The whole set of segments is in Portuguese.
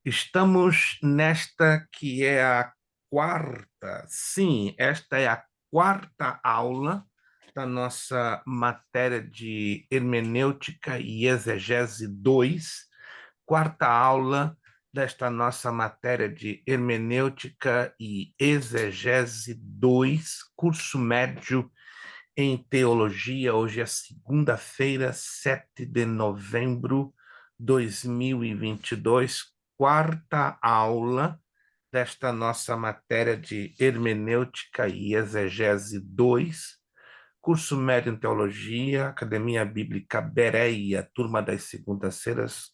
Estamos nesta que é a quarta, sim, esta é a quarta aula da nossa matéria de Hermenêutica e Exegese 2, quarta aula desta nossa matéria de Hermenêutica e Exegese 2, curso médio em Teologia. Hoje é segunda-feira, 7 de novembro de 2022, quarta aula desta nossa matéria de Hermenêutica e Exegese 2, curso médio em Teologia, Academia Bíblica Bereia, turma das segundas-feiras.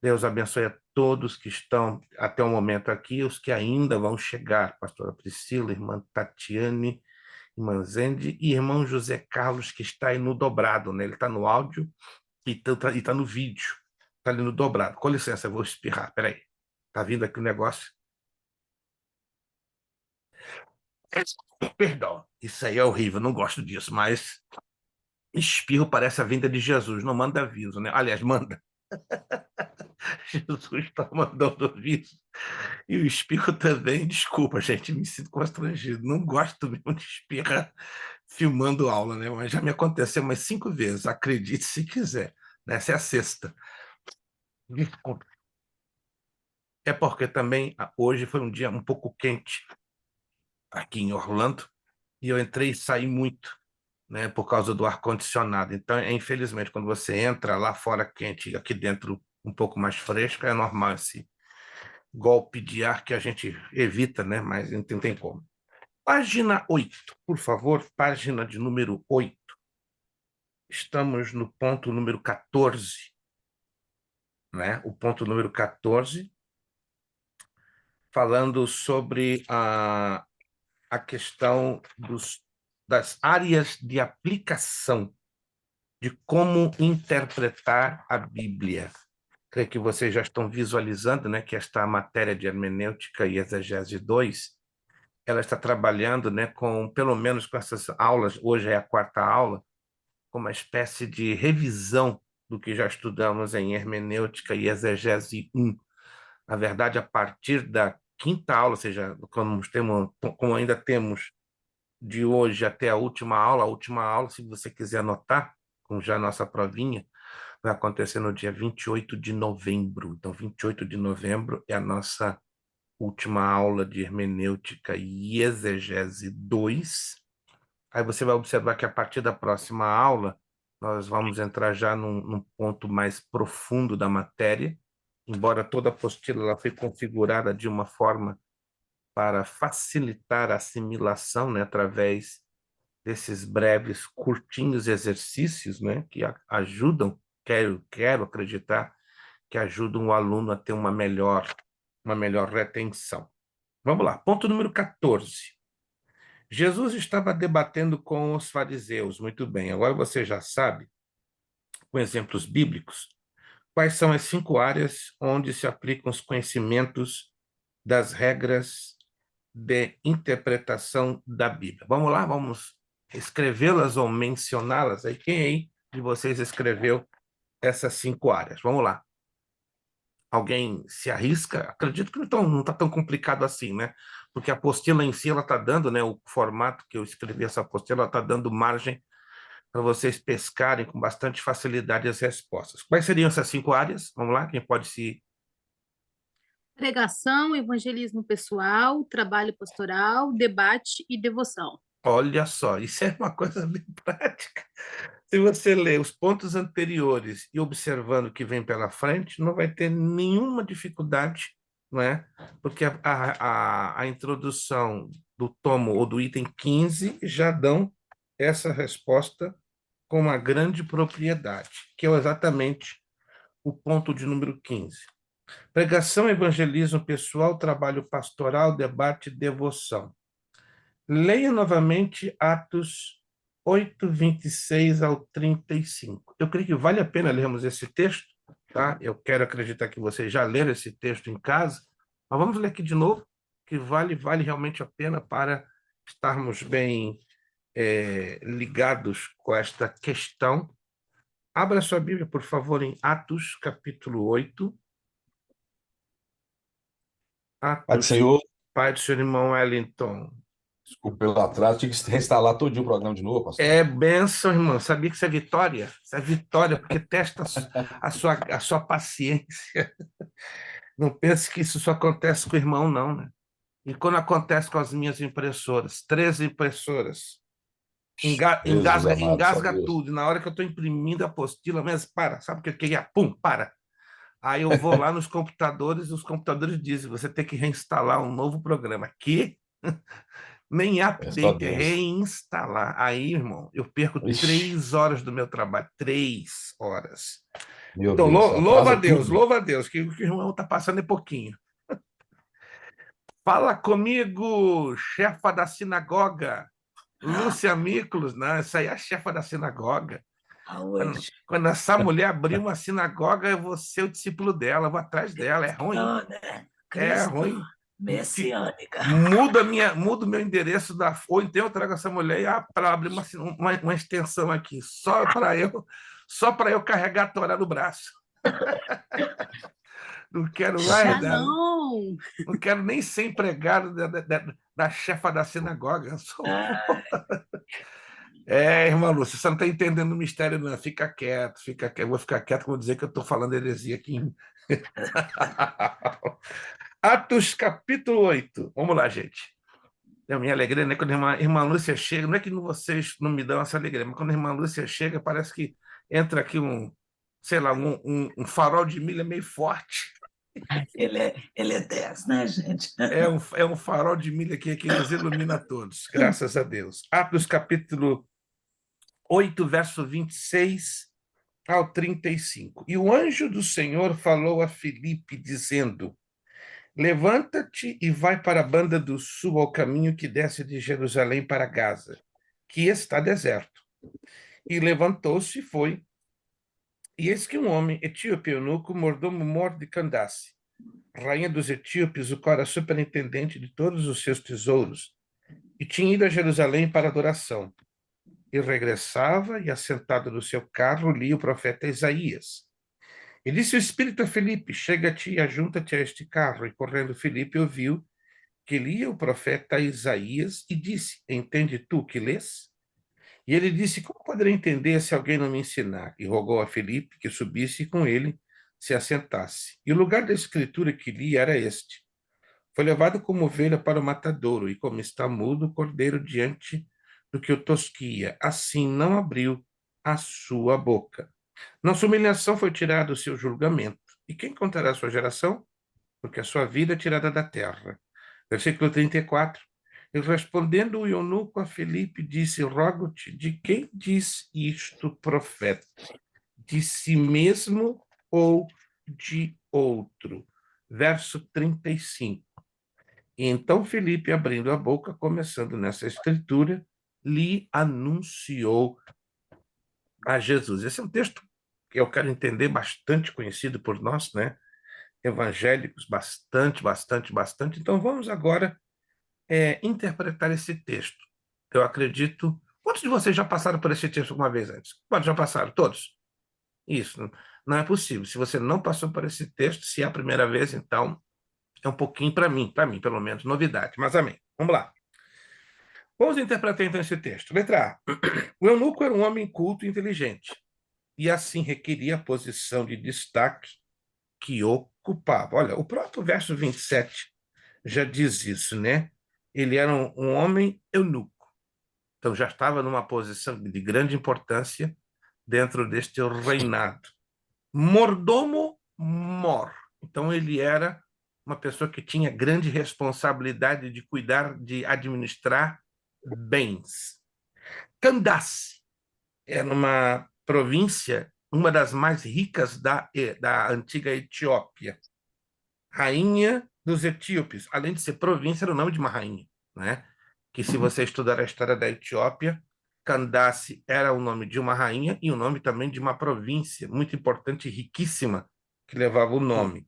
Deus abençoe a todos que estão até o momento aqui, os que ainda vão chegar, pastora Priscila, irmã Tatiane, irmã Zende e irmão José Carlos, que está aí no dobrado, né? Ele está no áudio e está no vídeo, está ali no dobrado. Com licença, eu vou espirrar, peraí. Está vindo aqui o negócio. Perdão, isso aí é horrível, não gosto disso, mas espirro parece a vinda de Jesus, não manda aviso, né? Aliás, manda. Jesus está mandando aviso. E o espirro também, desculpa, gente, me sinto constrangido. Não gosto mesmo de espirrar filmando aula, né? Mas já me aconteceu umas 5 vezes, acredite se quiser. Essa é a sexta. Desculpa. É porque também hoje foi um dia um pouco quente aqui em Orlando e eu entrei e saí muito, né, por causa do ar-condicionado. Então, infelizmente, quando você entra lá fora quente e aqui dentro um pouco mais fresco, é normal esse golpe de ar que a gente evita, né? Mas não tem como. Página 8, por favor, página de número 8. Estamos no ponto número 14, né? O ponto número 14, falando sobre a questão das áreas de aplicação, de como interpretar a Bíblia. Creio que vocês já estão visualizando, né, que esta matéria de hermenêutica e exegese 2, ela está trabalhando, né, pelo menos com essas aulas, hoje é a quarta aula, com uma espécie de revisão do que já estudamos em hermenêutica e exegese 1. Na verdade, a partir da quinta aula, ou seja, como ainda temos de hoje até a última aula, se você quiser anotar, com já a nossa provinha, vai acontecer no dia 28 de novembro. Então, 28 de novembro é a nossa última aula de hermenêutica e exegese 2. Aí você vai observar que a partir da próxima aula, nós vamos entrar já num ponto mais profundo da matéria, embora toda a apostila ela foi configurada de uma forma para facilitar a assimilação, né, através desses breves, curtinhos exercícios, né, que ajudam, quero acreditar, que ajudam o aluno a ter uma melhor retenção. Vamos lá, ponto número 14. Jesus estava debatendo com os fariseus. Muito bem, agora você já sabe, com exemplos bíblicos, quais são as 5 áreas onde se aplicam os conhecimentos das regras de interpretação da Bíblia. Vamos lá, vamos escrevê-las ou mencioná-las. Aí, quem aí de vocês escreveu essas 5 áreas? Vamos lá. Alguém se arrisca? Acredito que não está tão complicado assim, né? Porque a apostila em si, ela está dando, né? O formato que eu escrevi essa apostila, ela está dando margem para vocês pescarem com bastante facilidade as respostas. Quais seriam essas 5 áreas? Vamos lá, quem pode se... Pregação, evangelismo pessoal, trabalho pastoral, debate e devoção. Olha só, isso é uma coisa bem prática. Se você ler os pontos anteriores e observando o que vem pela frente, não vai ter nenhuma dificuldade, não é? Porque a introdução do tomo ou do item 15 já dão essa resposta com uma grande propriedade, que é exatamente o ponto de número 15. Pregação, evangelismo pessoal, trabalho pastoral, debate e devoção. Leia novamente Atos 8, 26 ao 35. Eu creio que vale a pena lermos esse texto, tá? Eu quero acreditar que vocês já leram esse texto em casa, mas vamos ler aqui de novo, que vale realmente a pena para estarmos bem ligados com esta questão. Abra sua Bíblia, por favor, em Atos, capítulo 8. Pai do Atos, Senhor, Pai do seu irmão Wellington. desculpa pelo atraso, tinha que reinstalar todo dia o programa de novo, pastor. É bênção, irmão. Sabia que isso é vitória? Isso é vitória, porque testa a sua paciência. Não pense que isso só acontece com o irmão, não, né? E quando acontece com as minhas impressoras, 13 impressoras, Jesus amado, só engasga Deus. tudo. E na hora que eu estou imprimindo a apostila, mas para, sabe o que eu queria? Pum, para. Aí eu vou lá nos computadores e os computadores dizem: você tem que reinstalar um novo programa. Que nem É só update, é Deus. reinstalar. Aí, irmão, eu perco Ixi, 3 horas do meu trabalho. 3 horas. meu Então, Deus, atrasa tudo. louva a Deus, que o que o irmão está passando é pouquinho. Fala comigo, chefa da sinagoga. Lúcia Miklos, não, essa aí é a chefa da sinagoga. Quando, Aonde? quando essa mulher abrir uma sinagoga, eu vou ser o discípulo dela, eu vou atrás dela. É ruim, Não, né? é Cristo ruim. messiânica. Muda o meu endereço ou então eu trago essa mulher para abrir uma extensão aqui, só para eu carregar a Torá no braço. Não quero mais nada. Shalom! Não quero nem ser empregado da chefa da sinagoga. Ah, Irmã Lúcia, você não está entendendo o mistério, não. Fica quieto, fica quieto. Eu vou ficar quieto, vou dizer que eu estou falando heresia aqui. Atos capítulo 8. Vamos lá, gente. Eu me alegrei, né? Quando a irmã Lúcia chega, não é que vocês não me dão essa alegria, mas quando a irmã Lúcia chega, parece que entra aqui sei lá, um farol de milha meio forte. ele é 10, né, gente? É um farol de milha que nos ilumina a todos, graças a Deus. Atos capítulo 8, verso 26 ao 35. E o anjo do Senhor falou a Filipe, dizendo: levanta-te e vai para a banda do sul, ao caminho que desce de Jerusalém para Gaza, que está deserto. E levantou-se e foi. E eis que um homem etíope, eunuco, mordomo-mor de Candace, rainha dos etíopes, o qual era superintendente de todos os seus tesouros, e tinha ido a Jerusalém para adoração. E regressava, e assentado no seu carro, lia o profeta Isaías. E disse o Espírito a Filipe: chega-te e ajunta-te a este carro. E correndo Filipe ouviu que lia o profeta Isaías e disse: entende tu que lês? E ele disse: como poderei entender se alguém não me ensinar? E rogou a Filipe que subisse e com ele se assentasse. E o lugar da escritura que lia era este: foi levado como ovelha para o matadouro, e como está mudo o cordeiro diante do que o tosquia, assim não abriu a sua boca. Nossa humilhação foi tirada o seu julgamento. E quem contará a sua geração? Porque a sua vida é tirada da terra. Versículo 34. E respondendo o eunuco a Filipe, disse: rogo-te, de quem diz isto o profeta? De si mesmo ou de outro? Verso 35. E então Filipe, abrindo a boca, começando nessa escritura, lhe anunciou a Jesus. Esse é um texto que eu quero entender, bastante conhecido por nós, né? Evangélicos, bastante, bastante, bastante. Então vamos agora interpretar esse texto. Eu acredito. Quantos de vocês já passaram por esse texto alguma vez antes? Quantos já passaram? Todos? Isso. Não é possível. Se você não passou por esse texto, se é a primeira vez, então é um pouquinho para mim, pelo menos, novidade. Mas amém. Vamos lá. Vamos interpretar então esse texto. Letra A. O eunuco era um homem culto e inteligente, e assim requeria a posição de destaque que ocupava. Olha, o próprio verso 27 já diz isso, né? Ele era um homem eunuco, então já estava numa posição de grande importância dentro deste reinado. Mordomo mor. Então ele era uma pessoa que tinha grande responsabilidade de cuidar, de administrar bens. Candace era uma província, uma das mais ricas da antiga Etiópia. Rainha dos etíopes, além de ser província, era o nome de uma rainha, né? Que se você estudar a história da Etiópia, Candace era o nome de uma rainha e o nome também de uma província muito importante e riquíssima que levava o nome.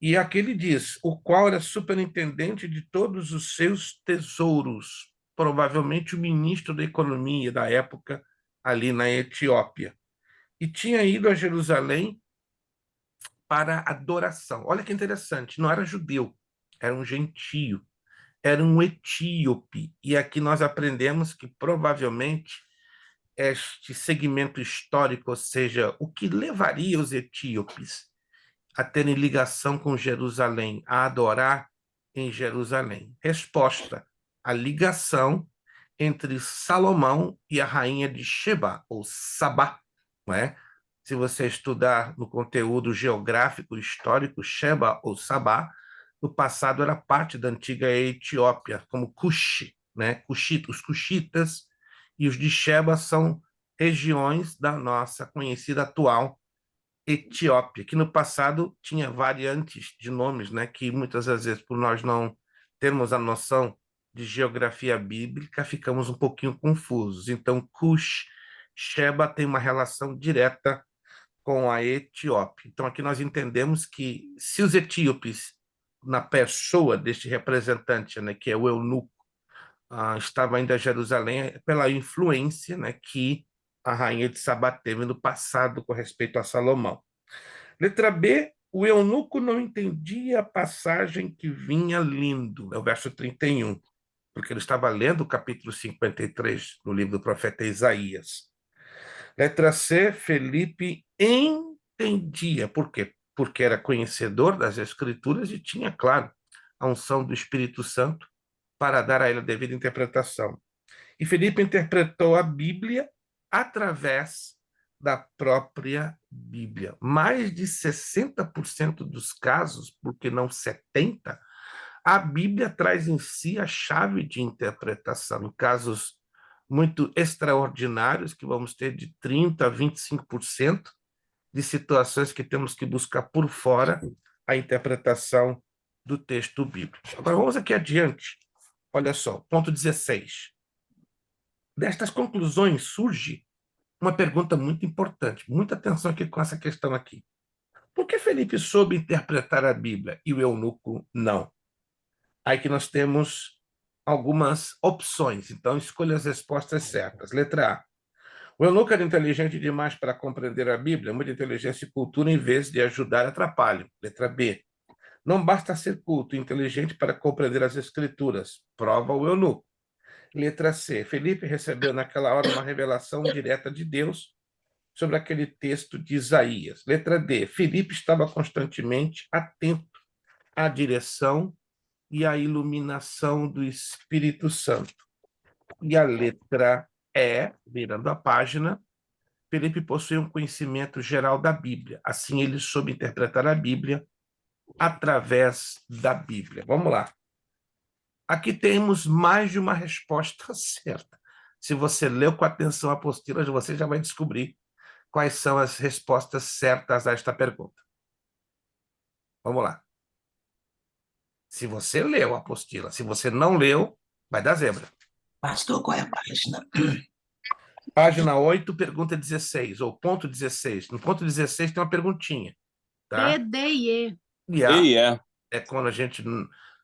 E aqui ele diz: o qual era superintendente de todos os seus tesouros, provavelmente o ministro da economia da época ali na Etiópia. E tinha ido a Jerusalém para adoração. Olha que interessante, não era judeu, era um gentio, era um etíope. E aqui nós aprendemos que provavelmente este segmento histórico, ou seja, o que levaria os etíopes a terem ligação com Jerusalém, a adorar em Jerusalém? Resposta: a ligação entre Salomão e a rainha de Sheba, ou Sabá, não é? Se você estudar no conteúdo geográfico histórico, Sheba ou Sabá, no passado era parte da antiga Etiópia, como Cuxi, né? Os cuxitas e os de Sheba são regiões da nossa conhecida atual Etiópia, que no passado tinha variantes de nomes, né, que muitas das vezes, por nós não termos a noção de geografia bíblica, ficamos um pouquinho confusos. Então, Cush, Sheba tem uma relação direta com a Etiópia. Então, aqui nós entendemos que se os etíopes, na pessoa deste representante, né, que é o eunuco, estava ainda em Jerusalém, pela influência, né, que a rainha de Sabá teve no passado com respeito a Salomão. Letra B, o eunuco não entendia a passagem que vinha lendo, é o verso 31, porque ele estava lendo o capítulo 53 do livro do profeta Isaías. Letra C, Felipe entendia. Por quê? Porque era conhecedor das Escrituras e tinha, claro, a unção do Espírito Santo para dar a ele a devida interpretação. E Felipe interpretou a Bíblia através da própria Bíblia. Mais de 60% dos casos, porque não 70%, a Bíblia traz em si a chave de interpretação. Em casos muito extraordinários, que vamos ter de 30% a 25% de situações que temos que buscar por fora a interpretação do texto bíblico. Agora vamos aqui adiante. Olha só, ponto 16. Destas conclusões surge uma pergunta muito importante. Muita atenção aqui com essa questão aqui. Por que Felipe soube interpretar a Bíblia e o eunuco não? Aí que nós temos algumas opções. Então, escolha as respostas certas. Letra A. O eunuco era inteligente demais para compreender a Bíblia. Muita inteligência e cultura, em vez de ajudar, atrapalham. Letra B. Não basta ser culto e inteligente para compreender as Escrituras. Prova o eunuco. Letra C. Felipe recebeu naquela hora uma revelação direta de Deus sobre aquele texto de Isaías. Letra D. Felipe estava constantemente atento à direção e à iluminação do Espírito Santo. E a letra E, virando a página, Felipe possui um conhecimento geral da Bíblia. Assim, ele soube interpretar a Bíblia através da Bíblia. Vamos lá. Aqui temos mais de uma resposta certa. Se você leu com atenção a apostila, você já vai descobrir quais são as respostas certas a esta pergunta. Vamos lá. Se você leu a apostila, se você não leu, vai dar zebra. Pastor, qual é a página? Página 8, pergunta 16, ou ponto 16. No ponto 16 tem uma perguntinha. Tá? E, D e E. E é quando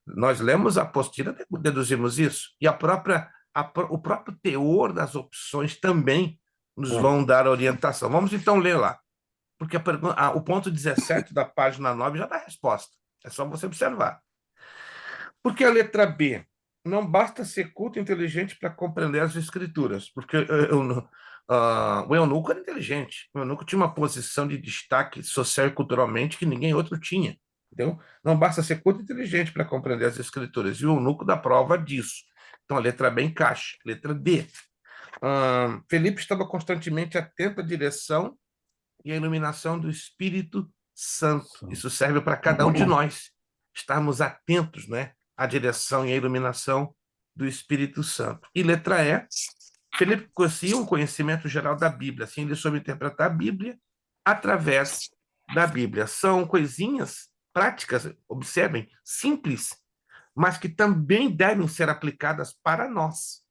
nós lemos a apostila, deduzimos isso. E o próprio teor das opções também nos vão dar orientação. Vamos então ler lá. Porque o ponto 17 da página 9 já dá a resposta. É só você observar. Porque a letra B, não basta ser culto e inteligente para compreender as Escrituras, porque o eunuco era inteligente, o eunuco tinha uma posição de destaque social e culturalmente que ninguém outro tinha, entendeu? Não basta ser culto e inteligente para compreender as Escrituras, e o eunuco dá prova disso. Então a letra B encaixa. Letra D, Felipe estava constantemente atento à direção e à iluminação do Espírito Santo. Isso serve para cada um de nós, estarmos atentos, né, à direção e à iluminação do Espírito Santo. E letra E, Felipe possuía um conhecimento geral da Bíblia, assim ele soube interpretar a Bíblia através da Bíblia. São coisinhas práticas, observem, simples, mas que também devem ser aplicadas para nós.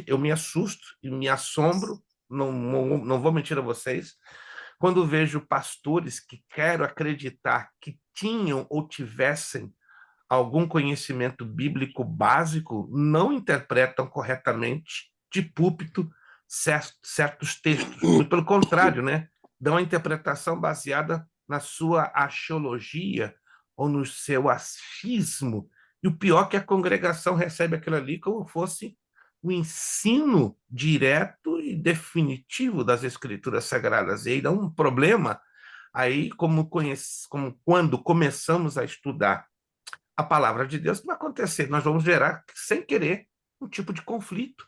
Eu me assusto e me assombro, não vou mentir a vocês, quando vejo pastores que quero acreditar que tinham ou tivessem algum conhecimento bíblico básico, não interpretam corretamente de púlpito certos textos. Pelo contrário, né? Dão a interpretação baseada na sua axiologia ou no seu achismo E o pior é que a congregação recebe aquilo ali como fosse o ensino direto e definitivo das Escrituras Sagradas. E aí dá um problema, aí como quando começamos a estudar a palavra de Deus, o que vai acontecer? Nós vamos gerar, sem querer, um tipo de conflito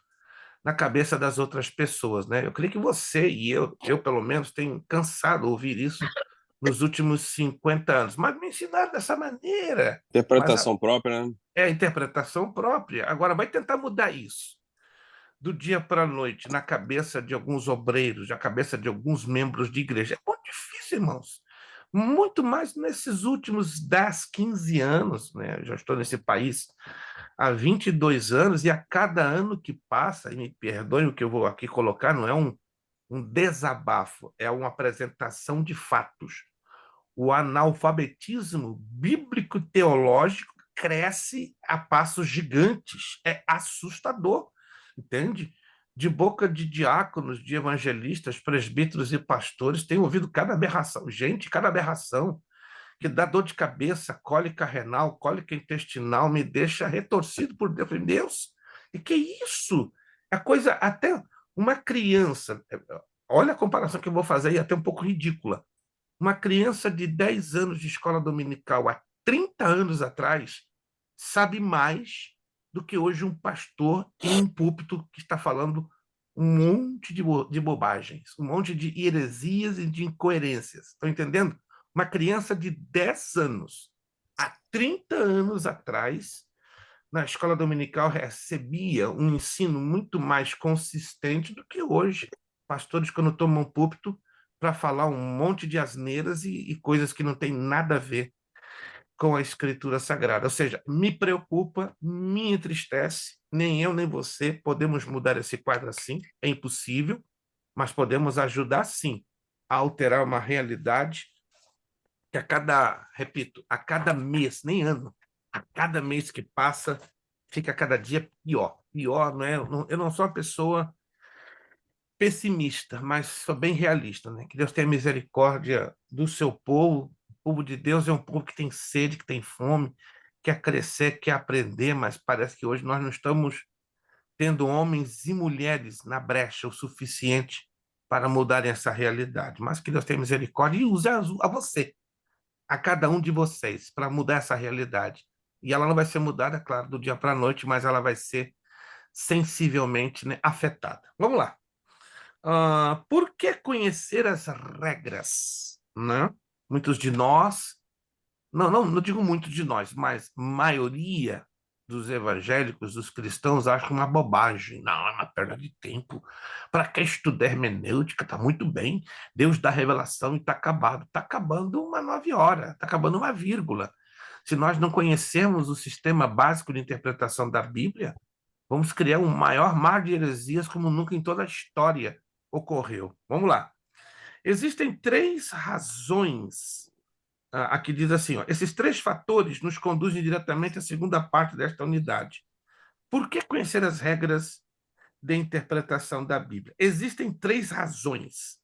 na cabeça das outras pessoas, né? Eu creio que você e eu pelo menos, tenho cansado de ouvir isso nos últimos 50 anos, mas me ensinaram dessa maneira. Mas Interpretação própria, né? é a interpretação própria. Agora, vai tentar mudar isso do dia para a noite na cabeça de alguns obreiros, na cabeça de alguns membros de igreja. É muito difícil, irmãos. Muito mais nesses últimos 10, 15 anos, né? Eu já estou nesse país há 22 anos, e a cada ano que passa, e me perdoe o que eu vou aqui colocar, não é um desabafo, é uma apresentação de fatos. O analfabetismo bíblico-teológico cresce a passos gigantes. É assustador, entende? De boca de diáconos, de evangelistas, presbíteros e pastores, tenho ouvido cada aberração. Gente, cada aberração que dá dor de cabeça, cólica renal, cólica intestinal, me deixa retorcido por Deus. Deus, e que isso? É coisa até uma criança. Olha a comparação que eu vou fazer, e até um pouco ridícula. Uma criança de 10 anos de escola dominical há 30 anos atrás sabe mais do que hoje um pastor em um púlpito que está falando um monte de bobagens, um monte de heresias e de incoerências. Estão entendendo? Uma criança de 10 anos, há 30 anos atrás, na escola dominical, recebia um ensino muito mais consistente do que hoje. Pastores, quando tomam púlpito, para falar um monte de asneiras e coisas que não têm nada a ver com a Escritura Sagrada. Ou seja, me preocupa, me entristece, nem eu nem você podemos mudar esse quadro assim, é impossível, mas podemos ajudar sim a alterar uma realidade que repito, a cada mês, nem ano, a cada mês que passa, fica cada dia pior. Pior, não é? Eu não sou uma pessoa pessimista, mas sou bem realista, né? Que Deus tenha misericórdia do seu povo. O povo de Deus é um povo que tem sede, que tem fome, quer crescer, quer aprender, mas parece que hoje nós não estamos tendo homens e mulheres na brecha o suficiente para mudarem essa realidade. Mas que Deus tenha misericórdia e use a você, a cada um de vocês, para mudar essa realidade. E ela não vai ser mudada, claro, do dia para a noite, mas ela vai ser sensivelmente, né, afetada. Vamos lá. Por que conhecer as regras, né? Muitos de nós, não digo muito de nós, mas maioria dos evangélicos, dos cristãos, acham uma bobagem. Não, é uma perda de tempo. Para que estudar hermenêutica? Está muito bem. Deus dá revelação e está acabado. Está acabando uma 9 horas, está acabando uma vírgula. Se nós não conhecermos o sistema básico de interpretação da Bíblia, vamos criar um maior mar de heresias como nunca em toda a história ocorreu. Vamos lá. Existem 3 razões. Aqui diz assim, ó, esses 3 fatores nos conduzem diretamente à segunda parte desta unidade. Por que conhecer as regras de interpretação da Bíblia? Existem 3 razões,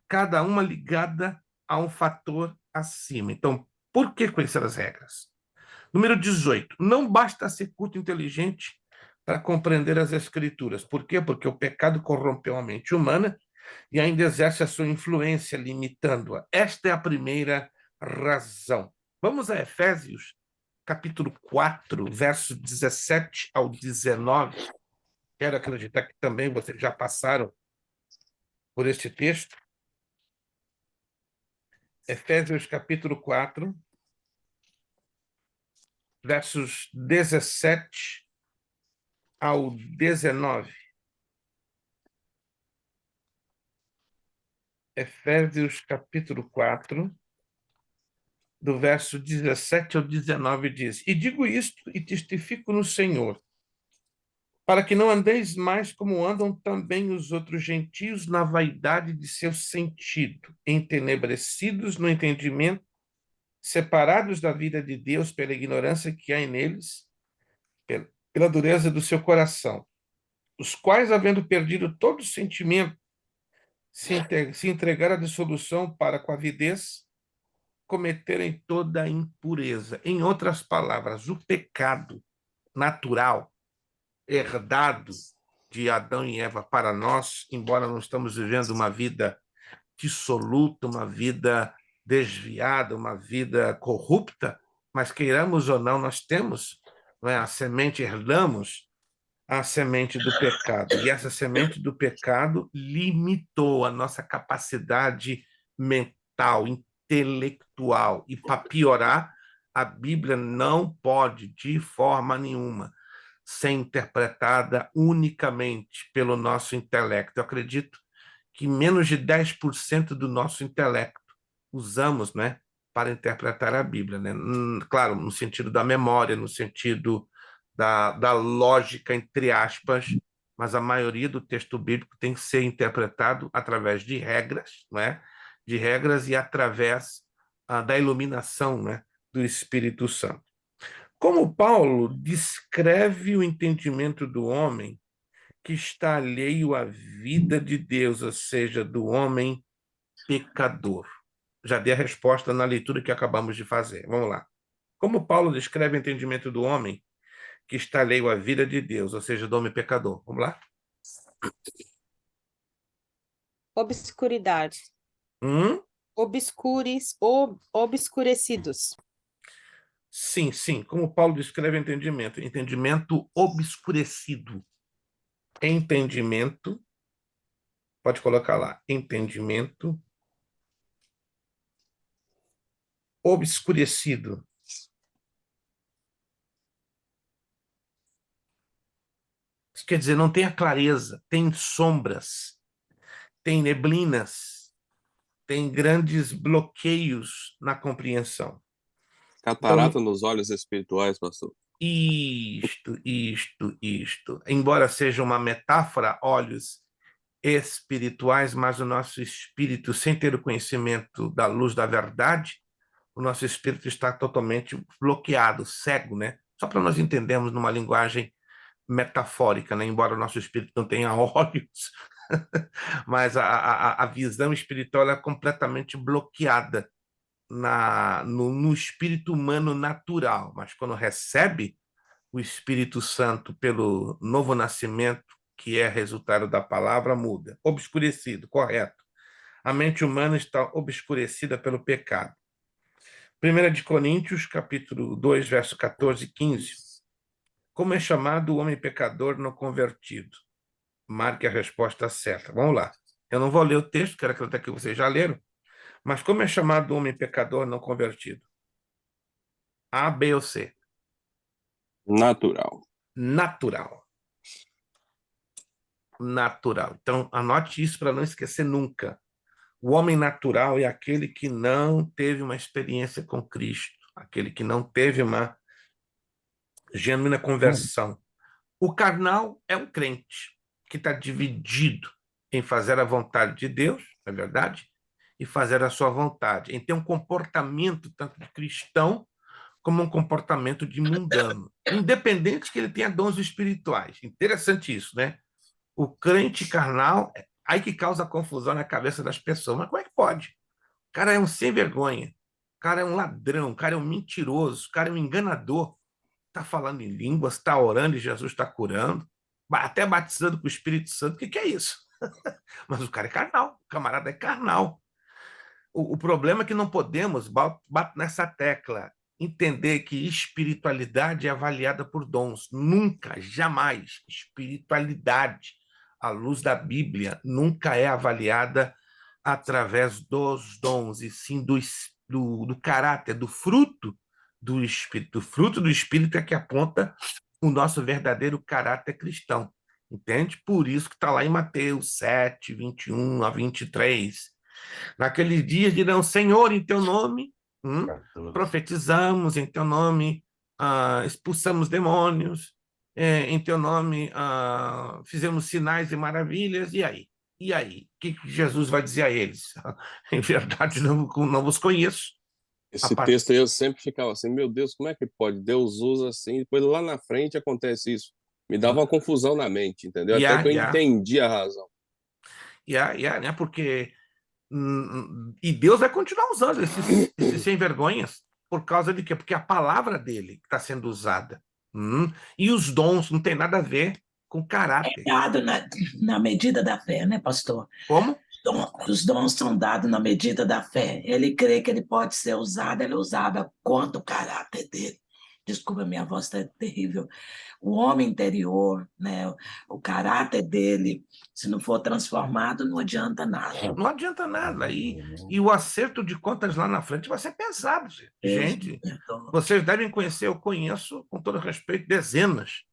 cada uma ligada a um fator acima. Então, por que conhecer as regras? Número 18. Não basta ser culto inteligente para compreender as Escrituras. Por quê? Porque o pecado corrompeu a mente humana e ainda exerce a sua influência, limitando-a. Esta é a primeira razão. Vamos a Efésios, capítulo 4, versos 17 ao 19. Quero acreditar que também vocês já passaram por este texto. Efésios, capítulo 4, versos 17 ao 19. Efésios, capítulo 4, do verso 17 ao 19, diz: E digo isto e testifico no Senhor, para que não andeis mais como andam também os outros gentios na vaidade de seu sentido, entenebrecidos no entendimento, separados da vida de Deus pela ignorância que há neles, pela dureza do seu coração, os quais, havendo perdido todo sentimento, se entregaram à dissolução para com avidez, cometerem toda a impureza. Em outras palavras, o pecado natural, herdado de Adão e Eva para nós, embora não estamos vivendo uma vida dissoluta, uma vida desviada, uma vida corrupta, mas queiramos ou não, nós temos, não é? A semente, herdamos a semente do pecado. E essa semente do pecado limitou a nossa capacidade mental, intelectual. E para piorar, a Bíblia não pode, de forma nenhuma, ser interpretada unicamente pelo nosso intelecto. Eu acredito que menos de 10% do nosso intelecto usamos, né, para interpretar a Bíblia, né? Claro, no sentido da memória, no sentido da lógica, entre aspas, mas a maioria do texto bíblico tem que ser interpretado através de regras, né? De regras e através da iluminação, né, do Espírito Santo. Como Paulo descreve o entendimento do homem que está alheio à vida de Deus, ou seja, do homem pecador. Já dei a resposta na leitura que acabamos de fazer. Vamos lá. Como Paulo descreve o entendimento do homem que está alheio à vida de Deus, ou seja, do homem pecador? Vamos lá? Obscuridade. Obscurecidos. Sim, sim. Como Paulo descreve o entendimento? Entendimento obscurecido. Entendimento, pode colocar lá, entendimento obscurecido. Isso quer dizer, não tem a clareza, tem sombras, tem neblinas, tem grandes bloqueios na compreensão. Catarata Então, nos olhos espirituais, pastor. Isto. Embora seja uma metáfora, olhos espirituais, mas o nosso espírito, sem ter o conhecimento da luz da verdade, o nosso espírito está totalmente bloqueado, cego, né? Só para nós entendermos numa linguagem metafórica, né? Embora o nosso espírito não tenha olhos, mas a visão espiritual é completamente bloqueada no espírito humano natural, mas quando recebe o Espírito Santo pelo novo nascimento, que é resultado da palavra, muda. Obscurecido, correto. A mente humana está obscurecida pelo pecado. 1 de Coríntios, capítulo 2, verso 14 e 15. Como é chamado o homem pecador não convertido? Marque a resposta certa. Vamos lá. Eu não vou ler o texto, quero acreditar que vocês já leram. Mas como é chamado o homem pecador não convertido? A, B ou C? Natural. Natural. Natural. Então, anote isso para não esquecer nunca. O homem natural é aquele que não teve uma experiência com Cristo, aquele que não teve uma genuína conversão. O carnal é um crente que está dividido em fazer a vontade de Deus, é verdade, e fazer a sua vontade, em ter um comportamento tanto de cristão como um comportamento de mundano, independente que ele tenha dons espirituais. Interessante isso, né? O crente carnal, aí que causa confusão na cabeça das pessoas. Mas como é que pode? O cara é um sem vergonha, o cara é um ladrão, o cara é um mentiroso, o cara é um enganador. Está falando em línguas, está orando e Jesus está curando, até batizando com o Espírito Santo. O que é isso? Mas o cara é carnal, o camarada é carnal. O problema é que não podemos, bater nessa tecla, entender que espiritualidade é avaliada por dons. Nunca, jamais. Espiritualidade, à luz da Bíblia, nunca é avaliada através dos dons, e sim do caráter, do fruto do Espírito. O fruto do Espírito é que aponta o nosso verdadeiro caráter cristão. Entende? Por isso que está lá em Mateus 7, 21 a 23. Naqueles dias dirão, Senhor, em teu nome, profetizamos, em teu nome expulsamos demônios, em teu nome fizemos sinais e maravilhas, e aí? E aí? O que Jesus vai dizer a eles? Em verdade, não vos conheço. Esse texto aí eu sempre ficava assim, meu Deus, como é que pode? Deus usa assim, depois lá na frente acontece isso. Me dava uma confusão na mente, entendeu? Até que eu entendi a razão. Né? Porque E Deus vai continuar usando esses sem vergonhas. Por causa de quê? Porque a palavra dele está sendo usada. E os dons não tem nada a ver com caráter. Dado na medida da fé, né, pastor? Como? Os dons são dados na medida da fé. Ele crê que ele pode ser usado, ele é usado quanto o caráter dele. Desculpa, minha voz está terrível. O homem interior, né, o caráter dele, se não for transformado, não adianta nada. Não adianta nada. E o acerto de contas lá na frente vai ser pesado, gente. Vocês devem conhecer, eu conheço, com todo respeito, dezenas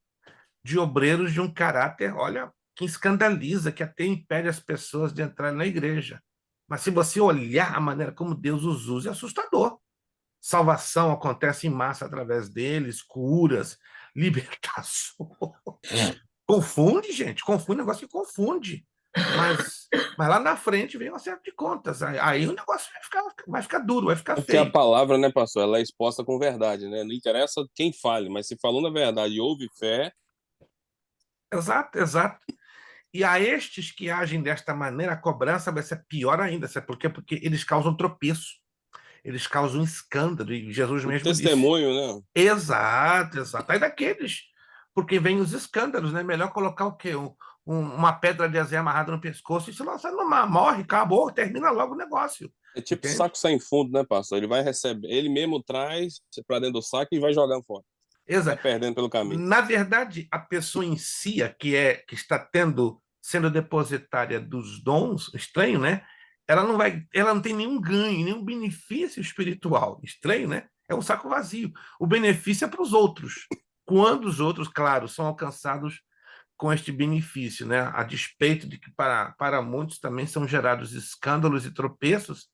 de obreiros de um caráter, olha, que escandaliza, que até impede as pessoas de entrar na igreja. Mas se você olhar a maneira como Deus os usa, é assustador. Salvação acontece em massa através deles, curas, libertação. Confunde, gente, confunde, negócio que confunde. Mas lá na frente vem um acerto de contas. Aí o negócio vai ficar duro, vai ficar Porque a feio. palavra, né, pastor, ela é exposta com verdade, né? Não interessa quem fale, mas se falou na verdade e houve fé, Exato, exato. E a estes que agem desta maneira, a cobrança vai ser pior ainda. Sabe por quê? Porque eles causam tropeço, eles causam escândalo, e Jesus o mesmo disse. testemunho, né? Exato, exato. Aí daqueles, porque vem os escândalos, né? Melhor colocar o quê? Uma pedra de azeite amarrada no pescoço e se lançar no mar, morre, acabou, termina logo o negócio. É tipo Entende? saco sem fundo, né, pastor? Ele vai receber, ele mesmo traz para dentro do saco e vai jogando fora. Vai Exato. perdendo pelo caminho. Na verdade, a pessoa em si, que está sendo depositária dos dons, estranho, né? Ela não tem nenhum ganho, nenhum benefício espiritual. Estranho, né? É um saco vazio. O benefício é para os outros. Quando os outros, claro, são alcançados com este benefício, né? A despeito de que para muitos também são gerados escândalos e tropeços,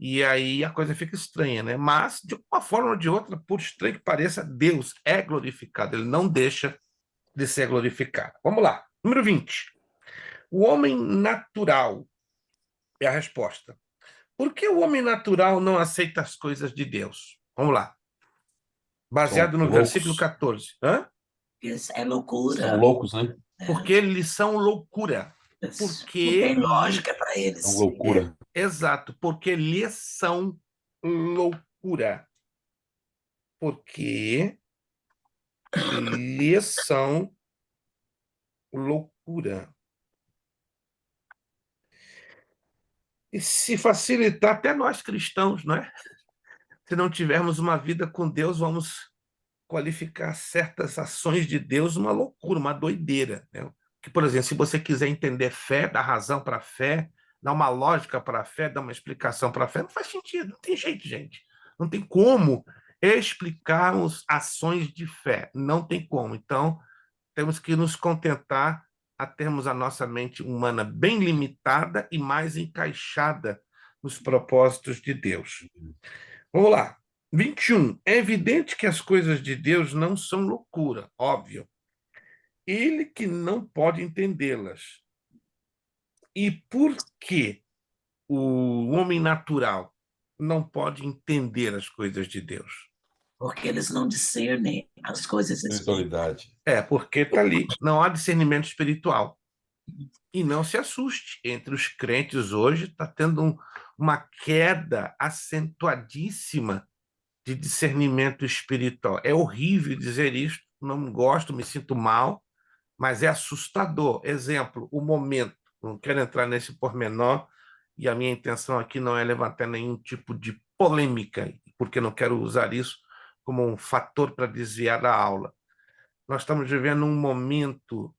e aí a coisa fica estranha, né? Mas, de uma forma ou de outra, por estranho que pareça, Deus é glorificado, ele não deixa de ser glorificado. Vamos lá. Número 20. O homem natural é a resposta. Por que o homem natural não aceita as coisas de Deus? Vamos lá. Baseado no versículo 14. Isso é loucura. São loucos, né? Porque eles são loucura. Porque não tem lógica para eles. São loucura. Exato, porque lhes são loucura. Porque lhes são loucura. E se facilitar, até nós cristãos, não é? Se não tivermos uma vida com Deus, vamos qualificar certas ações de Deus uma loucura, uma doideira, né? Que, por exemplo, se você quiser entender fé, dar razão para a fé, dar uma lógica para a fé, dar uma explicação para a fé, não faz sentido, não tem jeito, gente. Não tem como explicarmos ações de fé, não tem como. Então, temos que nos contentar a termos a nossa mente humana bem limitada e mais encaixada nos propósitos de Deus. Vamos lá. 21. É evidente que as coisas de Deus não são loucura, óbvio. Ele que não pode entendê-las. E por que o homem natural não pode entender as coisas de Deus? Porque eles não discernem as coisas espirituais. Espiritualidade. Porque está ali. Não há discernimento espiritual. E não se assuste. Entre os crentes hoje está tendo uma queda acentuadíssima de discernimento espiritual. É horrível dizer isto, não gosto, me sinto mal, mas é assustador. Exemplo, o momento. Não quero entrar nesse pormenor, e a minha intenção aqui não é levantar nenhum tipo de polêmica, porque não quero usar isso como um fator para desviar da aula. Nós estamos vivendo um momento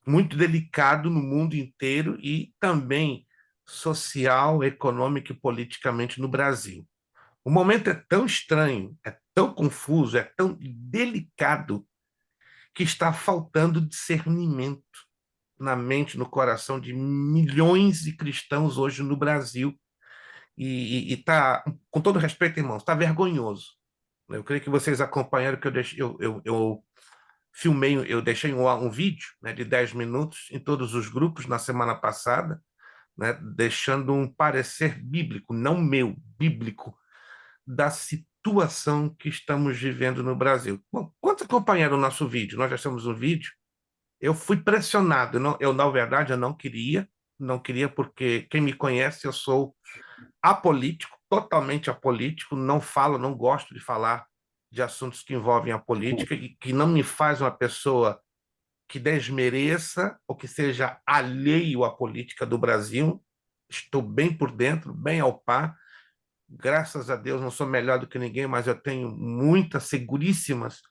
muito delicado no mundo inteiro e também social, econômico e politicamente no Brasil. O momento é tão estranho, é tão confuso, é tão delicado, que está faltando discernimento na mente, no coração de milhões de cristãos hoje no Brasil. E está, com todo respeito, irmãos, está vergonhoso. Eu creio que vocês acompanharam que eu filmei, eu deixei um vídeo, né, de 10 minutos em todos os grupos na semana passada, né, deixando um parecer bíblico, não meu, bíblico, da situação que estamos vivendo no Brasil. Bom, quantos acompanharam o nosso vídeo? Nós já temos um vídeo. Eu fui pressionado. Na verdade, eu não queria. não queria, porque quem me conhece, eu sou apolítico, totalmente apolítico, não falo, não gosto de falar de assuntos que envolvem a política e que não me faz uma pessoa que desmereça ou que seja alheio à política do Brasil. Estou bem por dentro, bem ao par. Graças a Deus, não sou melhor do que ninguém, mas eu tenho muitas seguríssimas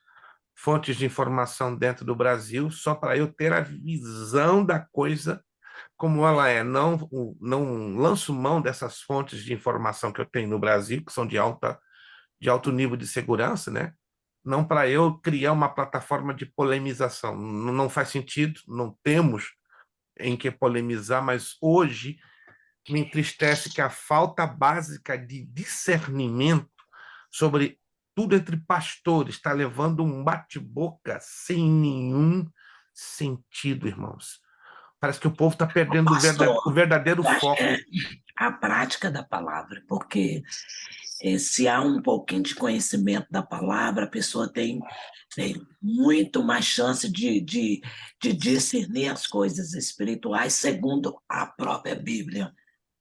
fontes de informação dentro do Brasil, só para eu ter a visão da coisa como ela é. Não lanço mão dessas fontes de informação que eu tenho no Brasil, que são de alto nível de segurança, né? Não para eu criar uma plataforma de polemização. Não faz sentido, não temos em que polemizar, mas hoje me entristece que a falta básica de discernimento sobre tudo entre pastores está levando um bate-boca sem nenhum sentido, irmãos. Parece que o povo está perdendo Pastor, o verdadeiro eu acho foco. que é a prática da palavra, porque se há um pouquinho de conhecimento da palavra, a pessoa tem muito mais chance de discernir as coisas espirituais segundo a própria Bíblia,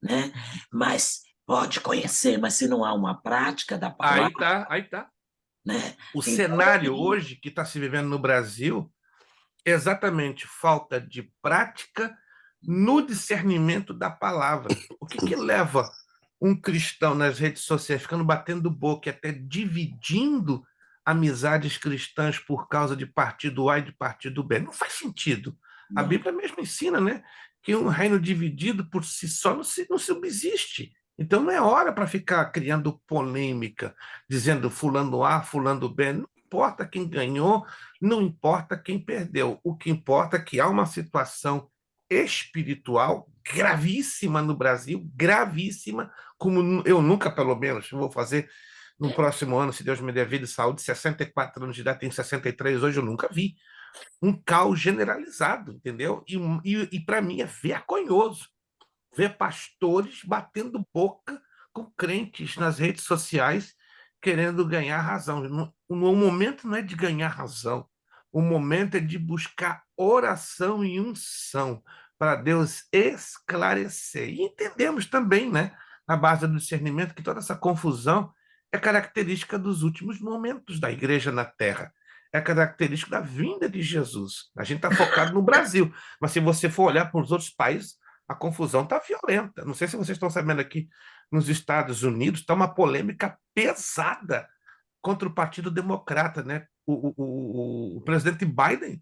né? Mas pode conhecer, mas se não há uma prática da palavra, Aí tá. né? O Então, cenário hoje que está se vivendo no Brasil é exatamente falta de prática no discernimento da palavra. O que leva um cristão nas redes sociais ficando batendo boca e até dividindo amizades cristãs por causa de partido A e de partido B? Não faz sentido. A não, Bíblia mesmo ensina, né, que um reino dividido por si só não subsiste. Então não é hora para ficar criando polêmica, dizendo fulano A, fulano B. Não importa quem ganhou, não importa quem perdeu. O que importa é que há uma situação espiritual gravíssima no Brasil, gravíssima, como eu nunca, pelo menos, vou fazer no próximo ano, se Deus me der vida e saúde, 64 anos de idade, tenho 63 hoje, eu nunca vi um caos generalizado, entendeu? E para mim é vergonhoso ver pastores batendo boca com crentes nas redes sociais querendo ganhar razão. O momento não é de ganhar razão, o momento é de buscar oração e unção para Deus esclarecer. E entendemos também, né, na base do discernimento, que toda essa confusão é característica dos últimos momentos da igreja na Terra. É característica da vinda de Jesus. A gente está focado no Brasil, mas se você for olhar para os outros países, a confusão está violenta. Não sei se vocês estão sabendo aqui, nos Estados Unidos está uma polêmica pesada contra o Partido Democrata, né? O presidente Biden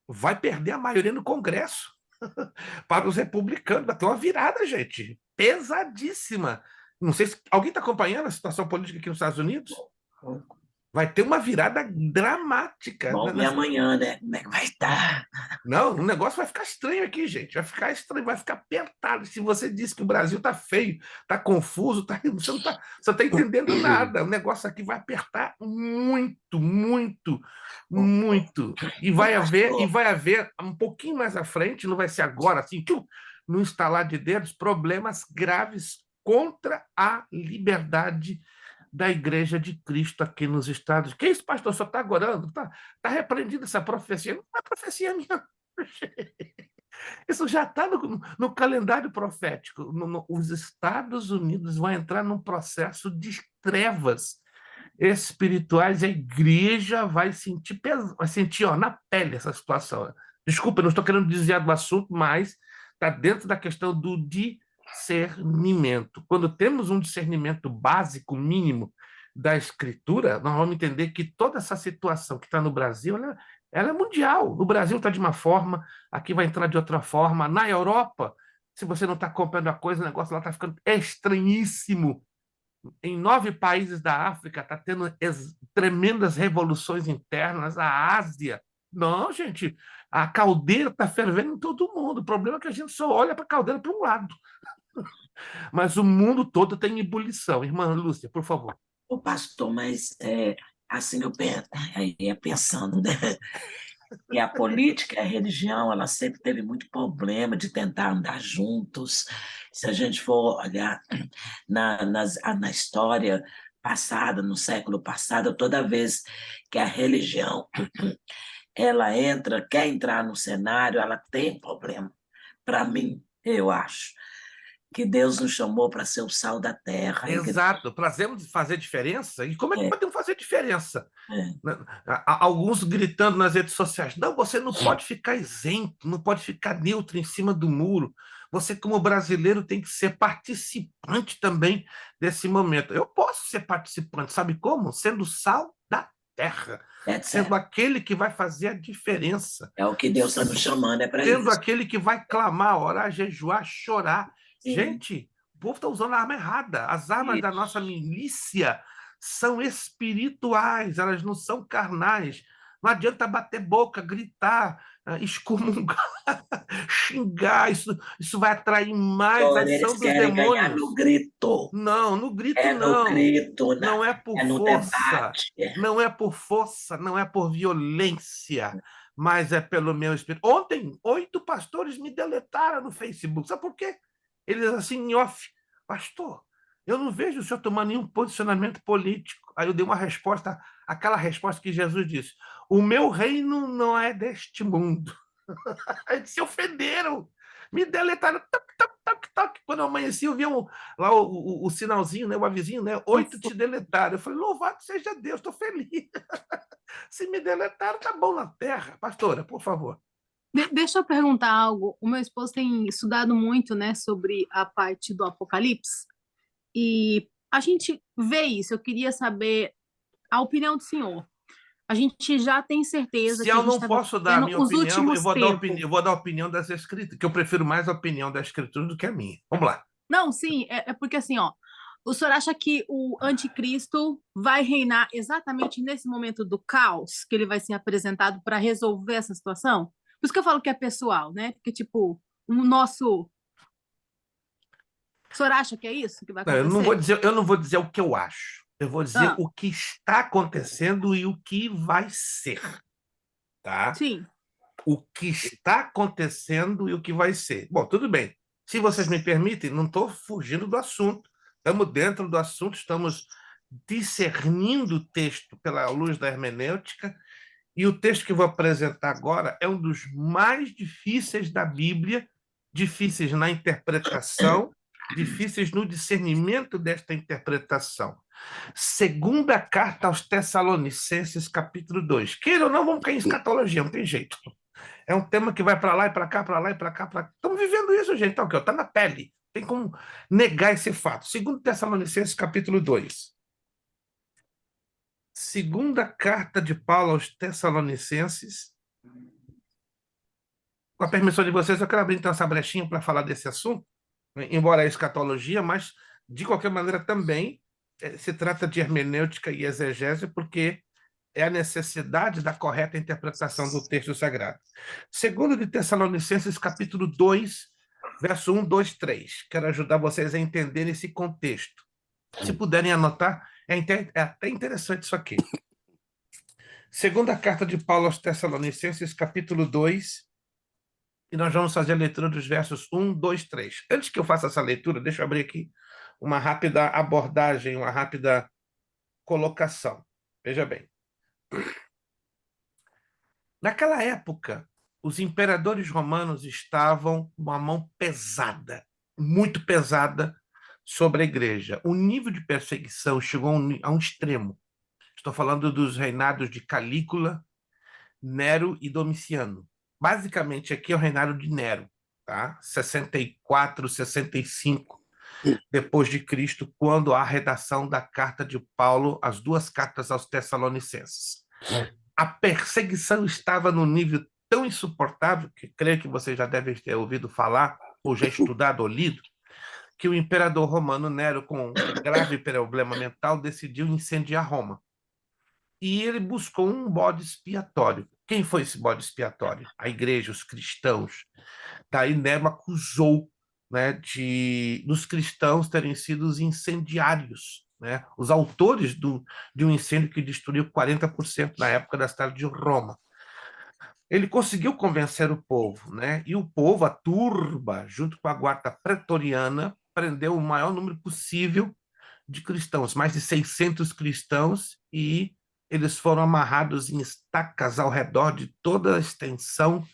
vai perder a maioria no Congresso para os republicanos. Vai ter uma virada, gente, pesadíssima. Não sei se alguém está acompanhando a situação política aqui nos Estados Unidos. Vai ter uma virada dramática. vamos ver amanhã, né? Como é que vai estar? Não, o negócio vai ficar estranho aqui, gente. Vai ficar estranho, vai ficar apertado. Se você disse que o Brasil está feio, está confuso, você não está entendendo nada. O negócio aqui vai apertar muito, muito, muito. E vai haver um pouquinho mais à frente, não vai ser agora, assim, no instalar de dedos, problemas graves contra a liberdade da Igreja de Cristo aqui nos Estados Unidos. Que isso, pastor? Só está agorando? Está repreendendo essa profecia? Não é profecia minha. Isso já está no calendário profético. Os Estados Unidos vão entrar num processo de trevas espirituais. A igreja vai sentir na pele essa situação. Desculpa, não estou querendo desviar do assunto, mas está dentro da questão do discernimento. Quando temos um discernimento básico, mínimo, da Escritura, nós vamos entender que toda essa situação que está no Brasil, ela é mundial. No Brasil está de uma forma, aqui vai entrar de outra forma. Na Europa, se você não está acompanhando a coisa, o negócio lá está ficando estranhíssimo. Em 9 países da África está tendo tremendas revoluções internas. A Ásia, não, gente, a caldeira está fervendo em todo mundo. O problema é que a gente só olha para a caldeira para um lado. Mas o mundo todo está em ebulição. Irmã Lúcia, por favor. O pastor, mas assim eu ia pensando, né? E a política e a religião, ela sempre teve muito problema de tentar andar juntos. Se a gente for olhar na história passada, no século passado, toda vez que a religião ela quer entrar no cenário, ela tem problema. Para mim, Eu acho que Deus nos chamou para ser o sal da terra. Exato, trazemos fazer diferença. E como é que É, podemos fazer diferença? é. Alguns gritando nas redes sociais: não, você não pode ficar isento, não pode ficar neutro em cima do muro. Você, como brasileiro, tem que ser participante também desse momento. Eu posso ser participante, sabe como? Sendo sal da terra, That's sendo it. aquele que vai fazer a diferença, É o que Deus está nos chamando, é para sendo isso. aquele que vai clamar, orar, jejuar, chorar. Sim. Gente, o povo está usando a arma errada. As armas da nossa milícia são espirituais, elas não são carnais. Não adianta bater boca, gritar, excomungar, xingar. Isso vai atrair mais Senhor, ação eles dos querem ganhar demônios. no grito. Não, no grito É no não. grito, Não é por é no força, debate. não é por força, não é por violência, mas é pelo meu espírito. Ontem, 8 pastores me deletaram no Facebook. Sabe por quê? Eles assim, em off: pastor, eu não vejo o senhor tomar nenhum posicionamento político. Aí eu dei uma resposta, aquela resposta que Jesus disse: o meu reino não é deste mundo. Aí se ofenderam, me deletaram. Toc, toc, toc, toc. Quando eu amanheci, eu vi lá o sinalzinho, né, o avisinho, né? 8 te deletaram. Eu falei: louvado seja Deus, estou feliz. Se me deletaram, tá bom na terra. Pastora, por favor. Deixa eu perguntar algo. O meu esposo tem estudado muito, né, sobre a parte do Apocalipse e a gente vê isso. Eu queria saber a opinião do senhor. A gente já tem certeza Se que a eu gente não está posso dar a vivendo minha os opinião, últimos tempos. eu vou dar a opinião das escritas, que eu prefiro mais a opinião da escritura do que a minha. Vamos lá. Não, sim, é porque assim, ó, o senhor acha que o anticristo vai reinar exatamente nesse momento do caos que ele vai ser apresentado para resolver essa situação? Por isso que eu falo que é pessoal, né? Porque, tipo, o nosso. O senhor acha que é isso que vai Não, acontecer? eu não vou dizer o que eu acho. Eu vou dizer Ah, o que está acontecendo e o que vai ser, tá? sim. O que está acontecendo e o que vai ser. Bom, tudo bem. Se vocês me permitem, não estou fugindo do assunto. Estamos dentro do assunto, estamos discernindo o texto pela luz da hermenêutica, e o texto que vou apresentar agora é um dos mais difíceis da Bíblia, difíceis na interpretação, difíceis no discernimento desta interpretação. Segunda carta aos Tessalonicenses, capítulo 2. Queira ou não, vamos cair em escatologia, não tem jeito. É um tema que vai para lá e para cá, para lá e para cá, para cá. Estamos vivendo isso, gente. Então, está na pele. Tem como negar esse fato. Segundo Tessalonicenses, capítulo 2. Segunda carta de Paulo aos Tessalonicenses. Com a permissão de vocês, eu quero abrir então essa brechinha para falar desse assunto, né? Embora é escatologia, mas de qualquer maneira também se trata de hermenêutica e exegese, porque é a necessidade da correta interpretação do texto sagrado. Segundo de Tessalonicenses, capítulo 2, verso 1, 2, 3. Quero ajudar vocês a entenderem esse contexto. Se puderem anotar, é até interessante isso aqui. Segunda carta de Paulo aos Tessalonicenses, capítulo 2, e nós vamos fazer a leitura dos versos 1, 2, 3. Antes que eu faça essa leitura, deixa eu abrir aqui uma rápida abordagem, uma rápida colocação. Veja bem. Naquela época, os imperadores romanos estavam com uma mão pesada, muito pesada, sobre a igreja. O nível de perseguição chegou a um extremo. Estou falando dos reinados de Calígula, Nero e Domiciano. Basicamente, aqui é o reinado de Nero, tá? 64, 65 depois de Cristo, quando há a redação da carta de Paulo, as 2 cartas aos Tessalonicenses. A perseguição estava num nível tão insuportável, que creio que você já deve ter ouvido falar, ou já estudado ou lido, que o imperador romano Nero, com grave problema mental, decidiu incendiar Roma. E ele buscou um bode expiatório. Quem foi esse bode expiatório? A igreja, os cristãos. Daí Nero acusou, né, dos cristãos terem sido os incendiários, né, os autores de um incêndio que destruiu 40% na época da cidade de Roma. Ele conseguiu convencer o povo, né, e o povo, a turba, junto com a guarda pretoriana, prendeu o maior número possível de cristãos, mais de 600 cristãos, e eles foram amarrados em estacas ao redor de toda a extensão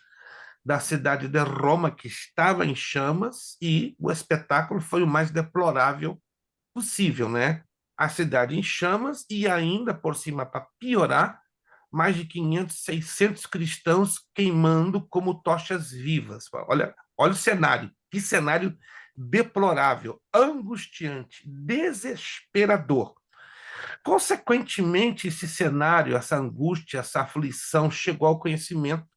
da cidade de Roma, que estava em chamas, e o espetáculo foi o mais deplorável possível, né? A cidade em chamas e ainda, por cima, para piorar, mais de 500, 600 cristãos queimando como tochas vivas. Olha o cenário, que cenário deplorável, angustiante, desesperador. Consequentemente, esse cenário, essa angústia, essa aflição chegou ao conhecimento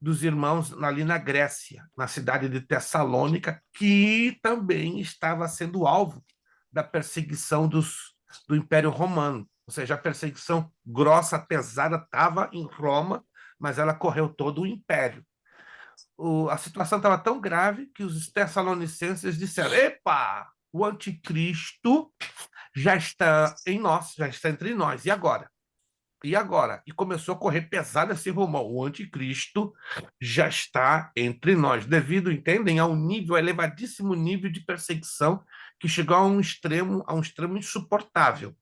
dos irmãos ali na Grécia, na cidade de Tessalônica, que também estava sendo alvo da perseguição do Império Romano. Ou seja, a perseguição grossa, pesada, estava em Roma, mas ela correu todo o Império. A situação estava tão grave que os tessalonicenses disseram: epa, o anticristo já está em nós, já está entre nós. E agora? E agora? E começou a correr pesado esse rumor. O anticristo já está entre nós, devido, entendem, a um nível, elevadíssimo nível de perseguição que chegou a um extremo insuportável.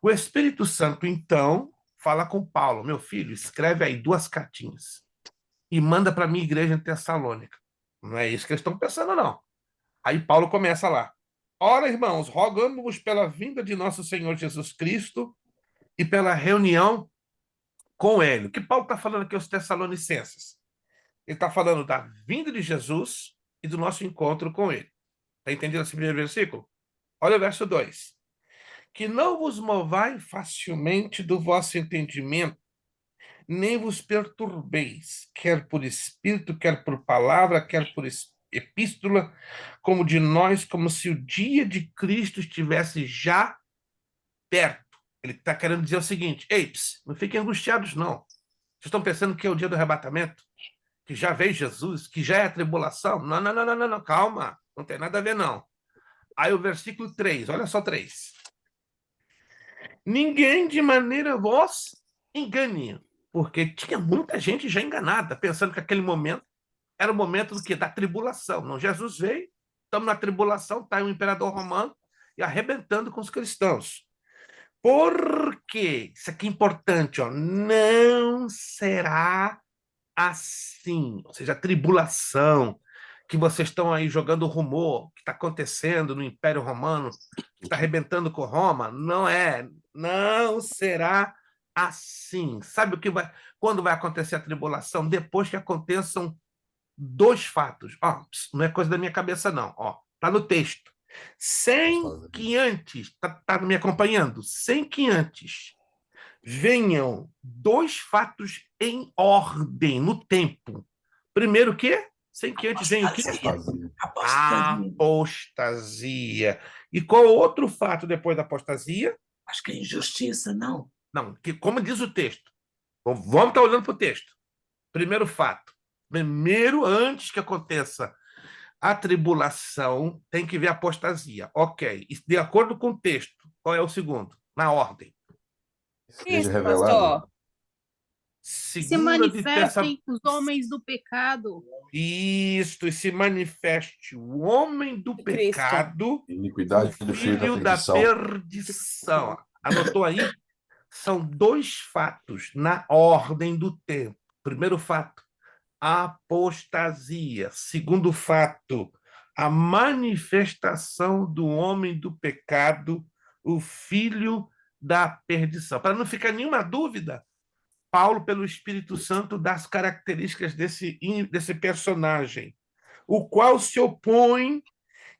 O Espírito Santo, então, fala com Paulo: meu filho, escreve aí 2 cartinhas e manda para a minha igreja em Tessalônica. Não é isso que eles estão pensando, não. Aí Paulo começa lá: ora, irmãos, rogamos-vos pela vinda de nosso Senhor Jesus Cristo e pela reunião com ele. O que Paulo está falando aqui aos Tessalonicenses? Ele está falando da vinda de Jesus e do nosso encontro com ele. Está entendendo esse primeiro versículo? Olha o verso 2. Que não vos movai facilmente do vosso entendimento, nem vos perturbeis, quer por espírito, quer por palavra, quer por epístola, como de nós, como se o dia de Cristo estivesse já perto. Ele está querendo dizer o seguinte: ei, não fiquem angustiados, não. Vocês estão pensando que é o dia do arrebatamento? Que já veio Jesus? Que já é a tribulação? Não, não, não, não, não, não, calma. Não tem nada a ver, não. Aí o versículo 3, olha só 3. Ninguém de maneira vos engane, porque tinha muita gente já enganada, pensando que aquele momento era o momento do quê? Da tribulação. Não, Jesus veio, estamos na tribulação, está aí o imperador romano e arrebentando com os cristãos. Porque, isso aqui é importante, ó, não será assim, ou seja, a tribulação que vocês estão aí jogando rumor, que está acontecendo no Império Romano, que está arrebentando com Roma, não será assim. Sabe o que vai, quando vai acontecer a tribulação? Depois que aconteçam 2 fatos. Ó, não é coisa da minha cabeça, não. Ó, tá no texto. Sem que antes, tá me acompanhando? Sem que antes venham 2 fatos em ordem, no tempo. Primeiro o quê? Sem que antes venha o quê? Apostasia. Apostasia. E qual outro fato depois da apostasia? Acho que é injustiça, não? Não, que, como diz o texto. Vamos estar olhando para o texto. Primeiro fato. Primeiro, antes que aconteça a tribulação, tem que ver a apostasia. Ok. E de acordo com o texto, qual é o segundo? Na ordem. Seja Isso, revelado. pastor. Se Segunda de manifestem os homens do pecado. Isto, e se manifeste o homem do Cristo. pecado, Iniquidade o do filho da filho da perdição. perdição. Anotou aí? São 2 fatos na ordem do tempo. Primeiro fato, a apostasia. Segundo fato, a manifestação do homem do pecado, o filho da perdição. Para não ficar nenhuma dúvida, Paulo, pelo Espírito Santo, dá as características desse personagem, o qual se opõe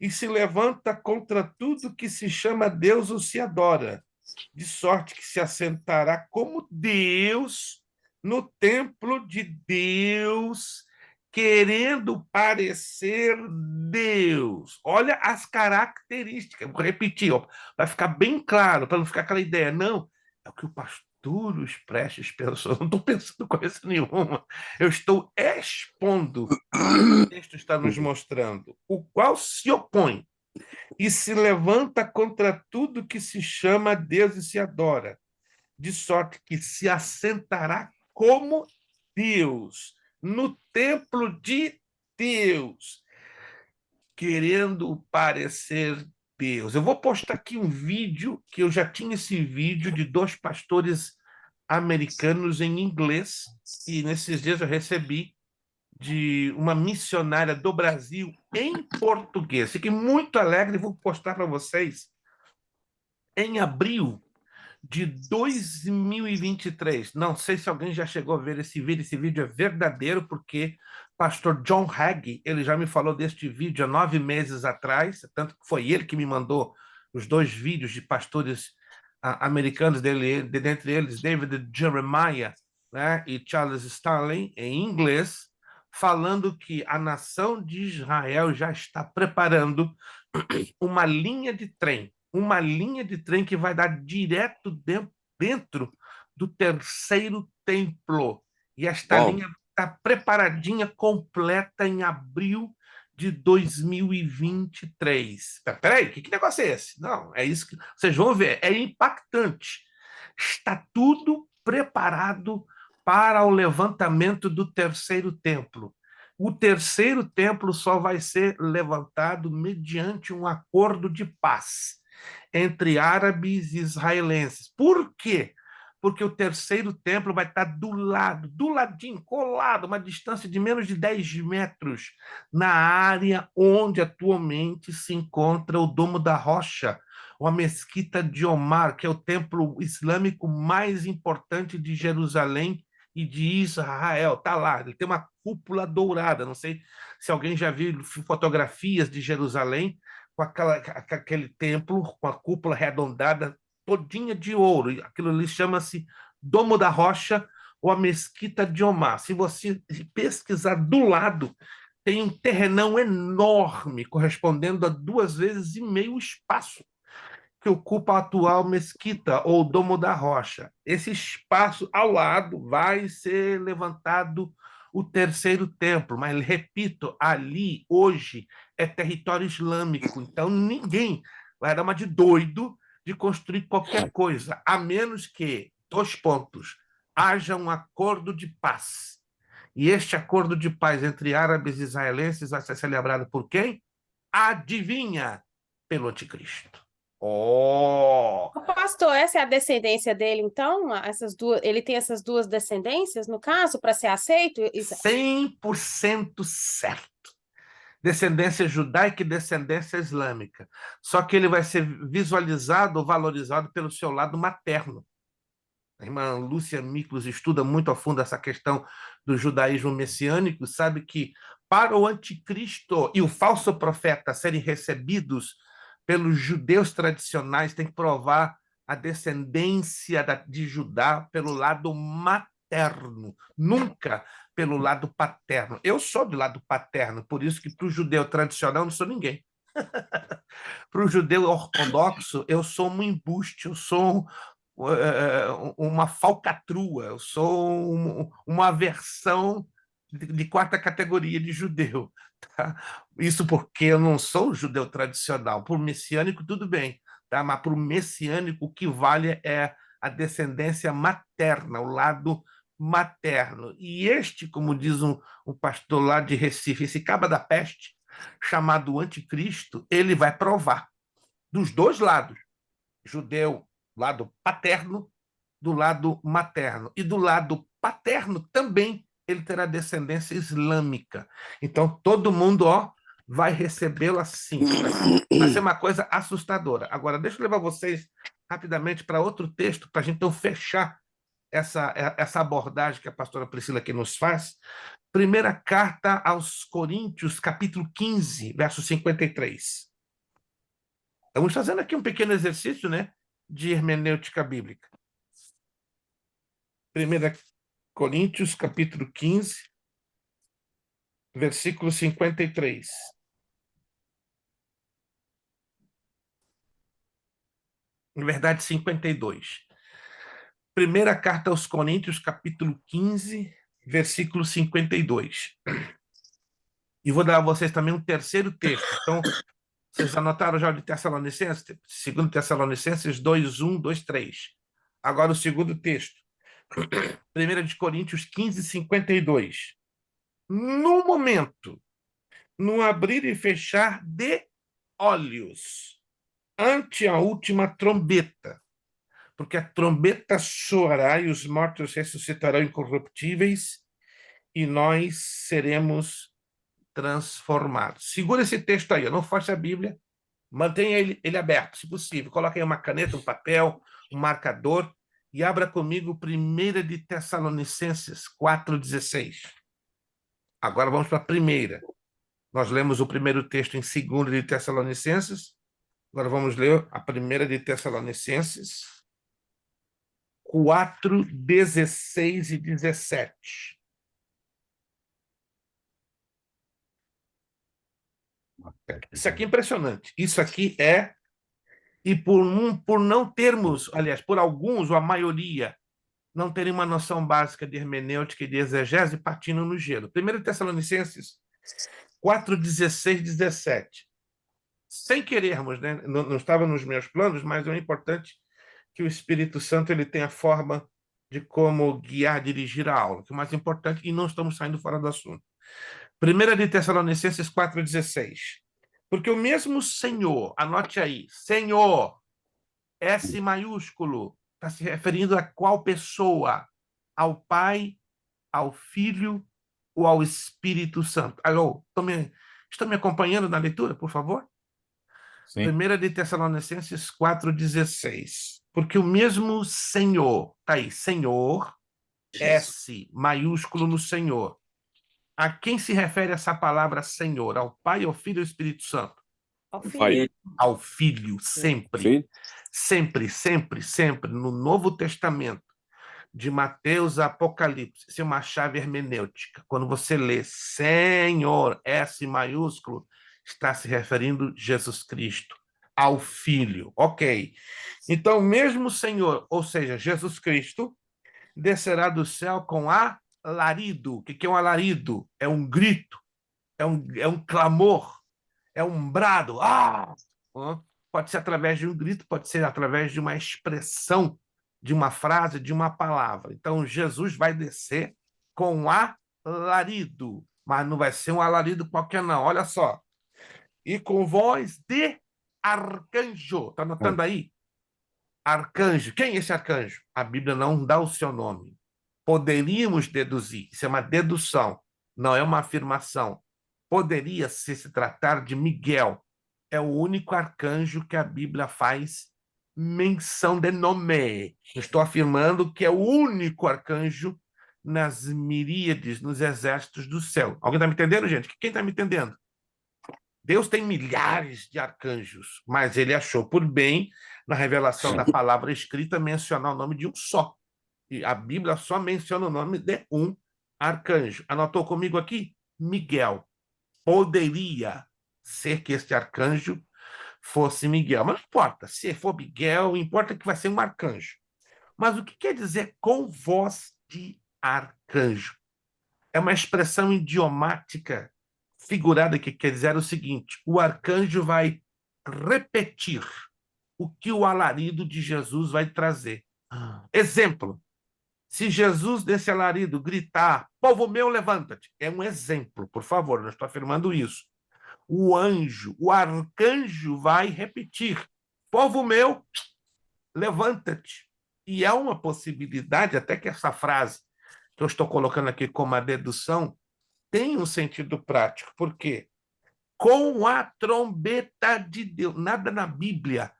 e se levanta contra tudo que se chama Deus ou se adora, de sorte que se assentará como Deus no templo de Deus, querendo parecer Deus. Olha as características. Vou repetir, vai ficar bem claro, para não ficar aquela ideia. Não, é o que o pastor Os Prestes pensou. Não estou pensando coisa nenhuma. Eu estou expondo o que o texto está nos mostrando, o qual se opõe e se levanta contra tudo que se chama Deus e se adora, de sorte que se assentará como Deus, no templo de Deus, querendo parecer Deus. Eu vou postar aqui um vídeo, que eu já tinha esse vídeo de 2 pastores americanos em inglês, e nesses dias eu recebi de uma missionária do Brasil em português. Fiquei muito alegre e vou postar para vocês. Em abril de 2023. Não sei se alguém já chegou a ver esse vídeo. Esse vídeo é verdadeiro, porque pastor John Hagee, ele já me falou deste vídeo há 9 meses atrás, tanto que foi ele que me mandou os 2 vídeos de pastores americanos dele, dentre eles David Jeremiah, né, e Charles Stanley, em inglês, falando que a nação de Israel já está preparando uma linha de trem, que vai dar direto dentro do terceiro templo. E esta Bom, linha está preparadinha, completa em abril de 2023. Peraí, que negócio é esse? Não, é isso que vocês vão ver, é impactante. Está tudo preparado para o levantamento do terceiro templo. O terceiro templo só vai ser levantado mediante um acordo de paz entre árabes e israelenses. Por quê? Porque o terceiro templo vai estar do ladinho, colado, uma distância de menos de 10 metros, na área onde atualmente se encontra o Domo da Rocha, ou a Mesquita de Omar, que é o templo islâmico mais importante de Jerusalém e de Israel. Está lá, ele tem uma cúpula dourada. Não sei se alguém já viu fotografias de Jerusalém com aquele templo, com a cúpula arredondada, todinha de ouro. Aquilo ali chama-se Domo da Rocha ou a Mesquita de Omar. Se você pesquisar do lado, tem um terrenão enorme, correspondendo a 2 vezes e meio o espaço que ocupa a atual mesquita ou Domo da Rocha. Esse espaço ao lado vai ser levantado o terceiro templo, mas repito, ali hoje é território islâmico, então ninguém vai dar uma de doido de construir qualquer coisa, a menos que, 2 pontos, haja um acordo de paz. E este acordo de paz entre árabes e israelenses vai ser celebrado por quem? Adivinha? Pelo anticristo. Oh! O pastor, essa é a descendência dele, então? Ele tem essas 2 descendências, no caso, para ser aceito? 100% certo. Descendência judaica e descendência islâmica. Só que ele vai ser visualizado ou valorizado pelo seu lado materno. A irmã Lúcia Miklos estuda muito a fundo essa questão do judaísmo messiânico, sabe que para o anticristo e o falso profeta serem recebidos pelos judeus tradicionais, tem que provar a descendência de Judá pelo lado materno, nunca pelo lado paterno. Eu sou do lado paterno, por isso que para o judeu tradicional eu não sou ninguém. Para o judeu ortodoxo, eu sou um embuste, eu sou uma falcatrua, eu sou uma versão de 4ª categoria de judeu. Tá? Isso porque eu não sou judeu tradicional. Por messiânico, tudo bem, tá? Mas para o messiânico, o que vale é a descendência materna, o lado materno. E este, como diz um pastor lá de Recife, esse caba da peste, chamado anticristo, ele vai provar dos 2 lados, judeu, lado paterno, do lado materno. E do lado paterno também ele terá descendência islâmica. Então, todo mundo vai recebê-lo assim. Vai ser uma coisa assustadora. Agora, deixa eu levar vocês rapidamente para outro texto, para a gente então fechar essa abordagem que a pastora Priscila aqui nos faz. Primeira carta aos Coríntios, capítulo 15, verso 53. Estamos fazendo aqui um pequeno exercício, né, de hermenêutica bíblica. 1 Coríntios, capítulo 15, versículo 53. Na verdade, 52. Primeira carta aos Coríntios, capítulo 15, versículo 52. E vou dar a vocês também um terceiro texto. Então, vocês anotaram já de Tessalonicenses? 2 Tessalonicenses 2, 1, 2, 3. Agora o segundo texto. 1 de Coríntios 15, 52. No momento, no abrir e fechar de olhos, ante a última trombeta, porque a trombeta soará e os mortos ressuscitarão incorruptíveis e nós seremos transformados. Segura esse texto aí, não feche a Bíblia, mantenha ele aberto, se possível. Coloque aí uma caneta, um papel, um marcador e abra comigo 1 de Tessalonicenses 4,16. Agora vamos para a primeira. Nós lemos o primeiro texto em 2 de Tessalonicenses. Agora vamos ler a 1 de Tessalonicenses 4, 16 e 17. Isso aqui é impressionante. Isso aqui é... E por não termos, aliás, por alguns, ou a maioria, não terem uma noção básica de hermenêutica e de exegese, patinam no gelo. 1 Tessalonicenses 4, 16, 17. Sem querermos, né? Não estava nos meus planos, mas é importante que o Espírito Santo ele tenha a forma de como guiar, dirigir a aula, que é o mais importante, e não estamos saindo fora do assunto. 1 de Tessalonicenses 4, 16. Porque o mesmo Senhor, anote aí, Senhor, S maiúsculo, está se referindo a qual pessoa? Ao Pai, ao Filho ou ao Espírito Santo? Alô, estão me acompanhando na leitura, por favor? Sim. 1 de Tessalonicenses 4,16. Porque o mesmo Senhor, tá aí, Senhor, S maiúsculo no Senhor. A quem se refere essa palavra Senhor? Ao Pai, ao Filho e ao Espírito Santo? Ao Pai. filho. Ao Filho, sempre. Filho? Sempre, sempre, sempre. No Novo Testamento, de Mateus a Apocalipse, isso é uma chave hermenêutica. Quando você lê Senhor, S maiúsculo, está se referindo a Jesus Cristo, ao Filho. Ok. Então, mesmo Senhor, ou seja, Jesus Cristo, descerá do céu com alarido. O que é um alarido? É um grito, é um clamor, é um brado. Ah! Pode ser através de um grito, pode ser através de uma expressão, de uma frase, de uma palavra. Então, Jesus vai descer com um alarido, mas não vai ser um alarido qualquer, não. Olha só. E com voz de arcanjo. Está anotando aí? Arcanjo. Quem é esse arcanjo? A Bíblia não dá o seu nome. Poderíamos deduzir. Isso é uma dedução, não é uma afirmação. Poderia se tratar de Miguel. É o único arcanjo que a Bíblia faz menção de nome. Estou afirmando que é o único arcanjo nas miríades, nos exércitos do céu. Alguém está me entendendo, gente? Quem está me entendendo? Deus tem milhares de arcanjos, mas ele achou por bem, na revelação da palavra escrita, mencionar o nome de um só. E a Bíblia só menciona o nome de um arcanjo. Anotou comigo aqui? Miguel. Poderia ser que este arcanjo fosse Miguel. Mas não importa. Se for Miguel, importa que vai ser um arcanjo. Mas o que quer dizer com voz de arcanjo? É uma expressão idiomática figurada que quer dizer o seguinte: o arcanjo vai repetir o que o alarido de Jesus vai trazer. Exemplo: se Jesus desse alarido gritar, povo meu, levanta-te, é um exemplo, por favor, não estou afirmando isso. O anjo, o arcanjo vai repetir, povo meu, levanta-te. E é uma possibilidade, até que essa frase que eu estou colocando aqui como a dedução, tem um sentido prático. Por quê? Com a trombeta de Deus. Nada na Bíblia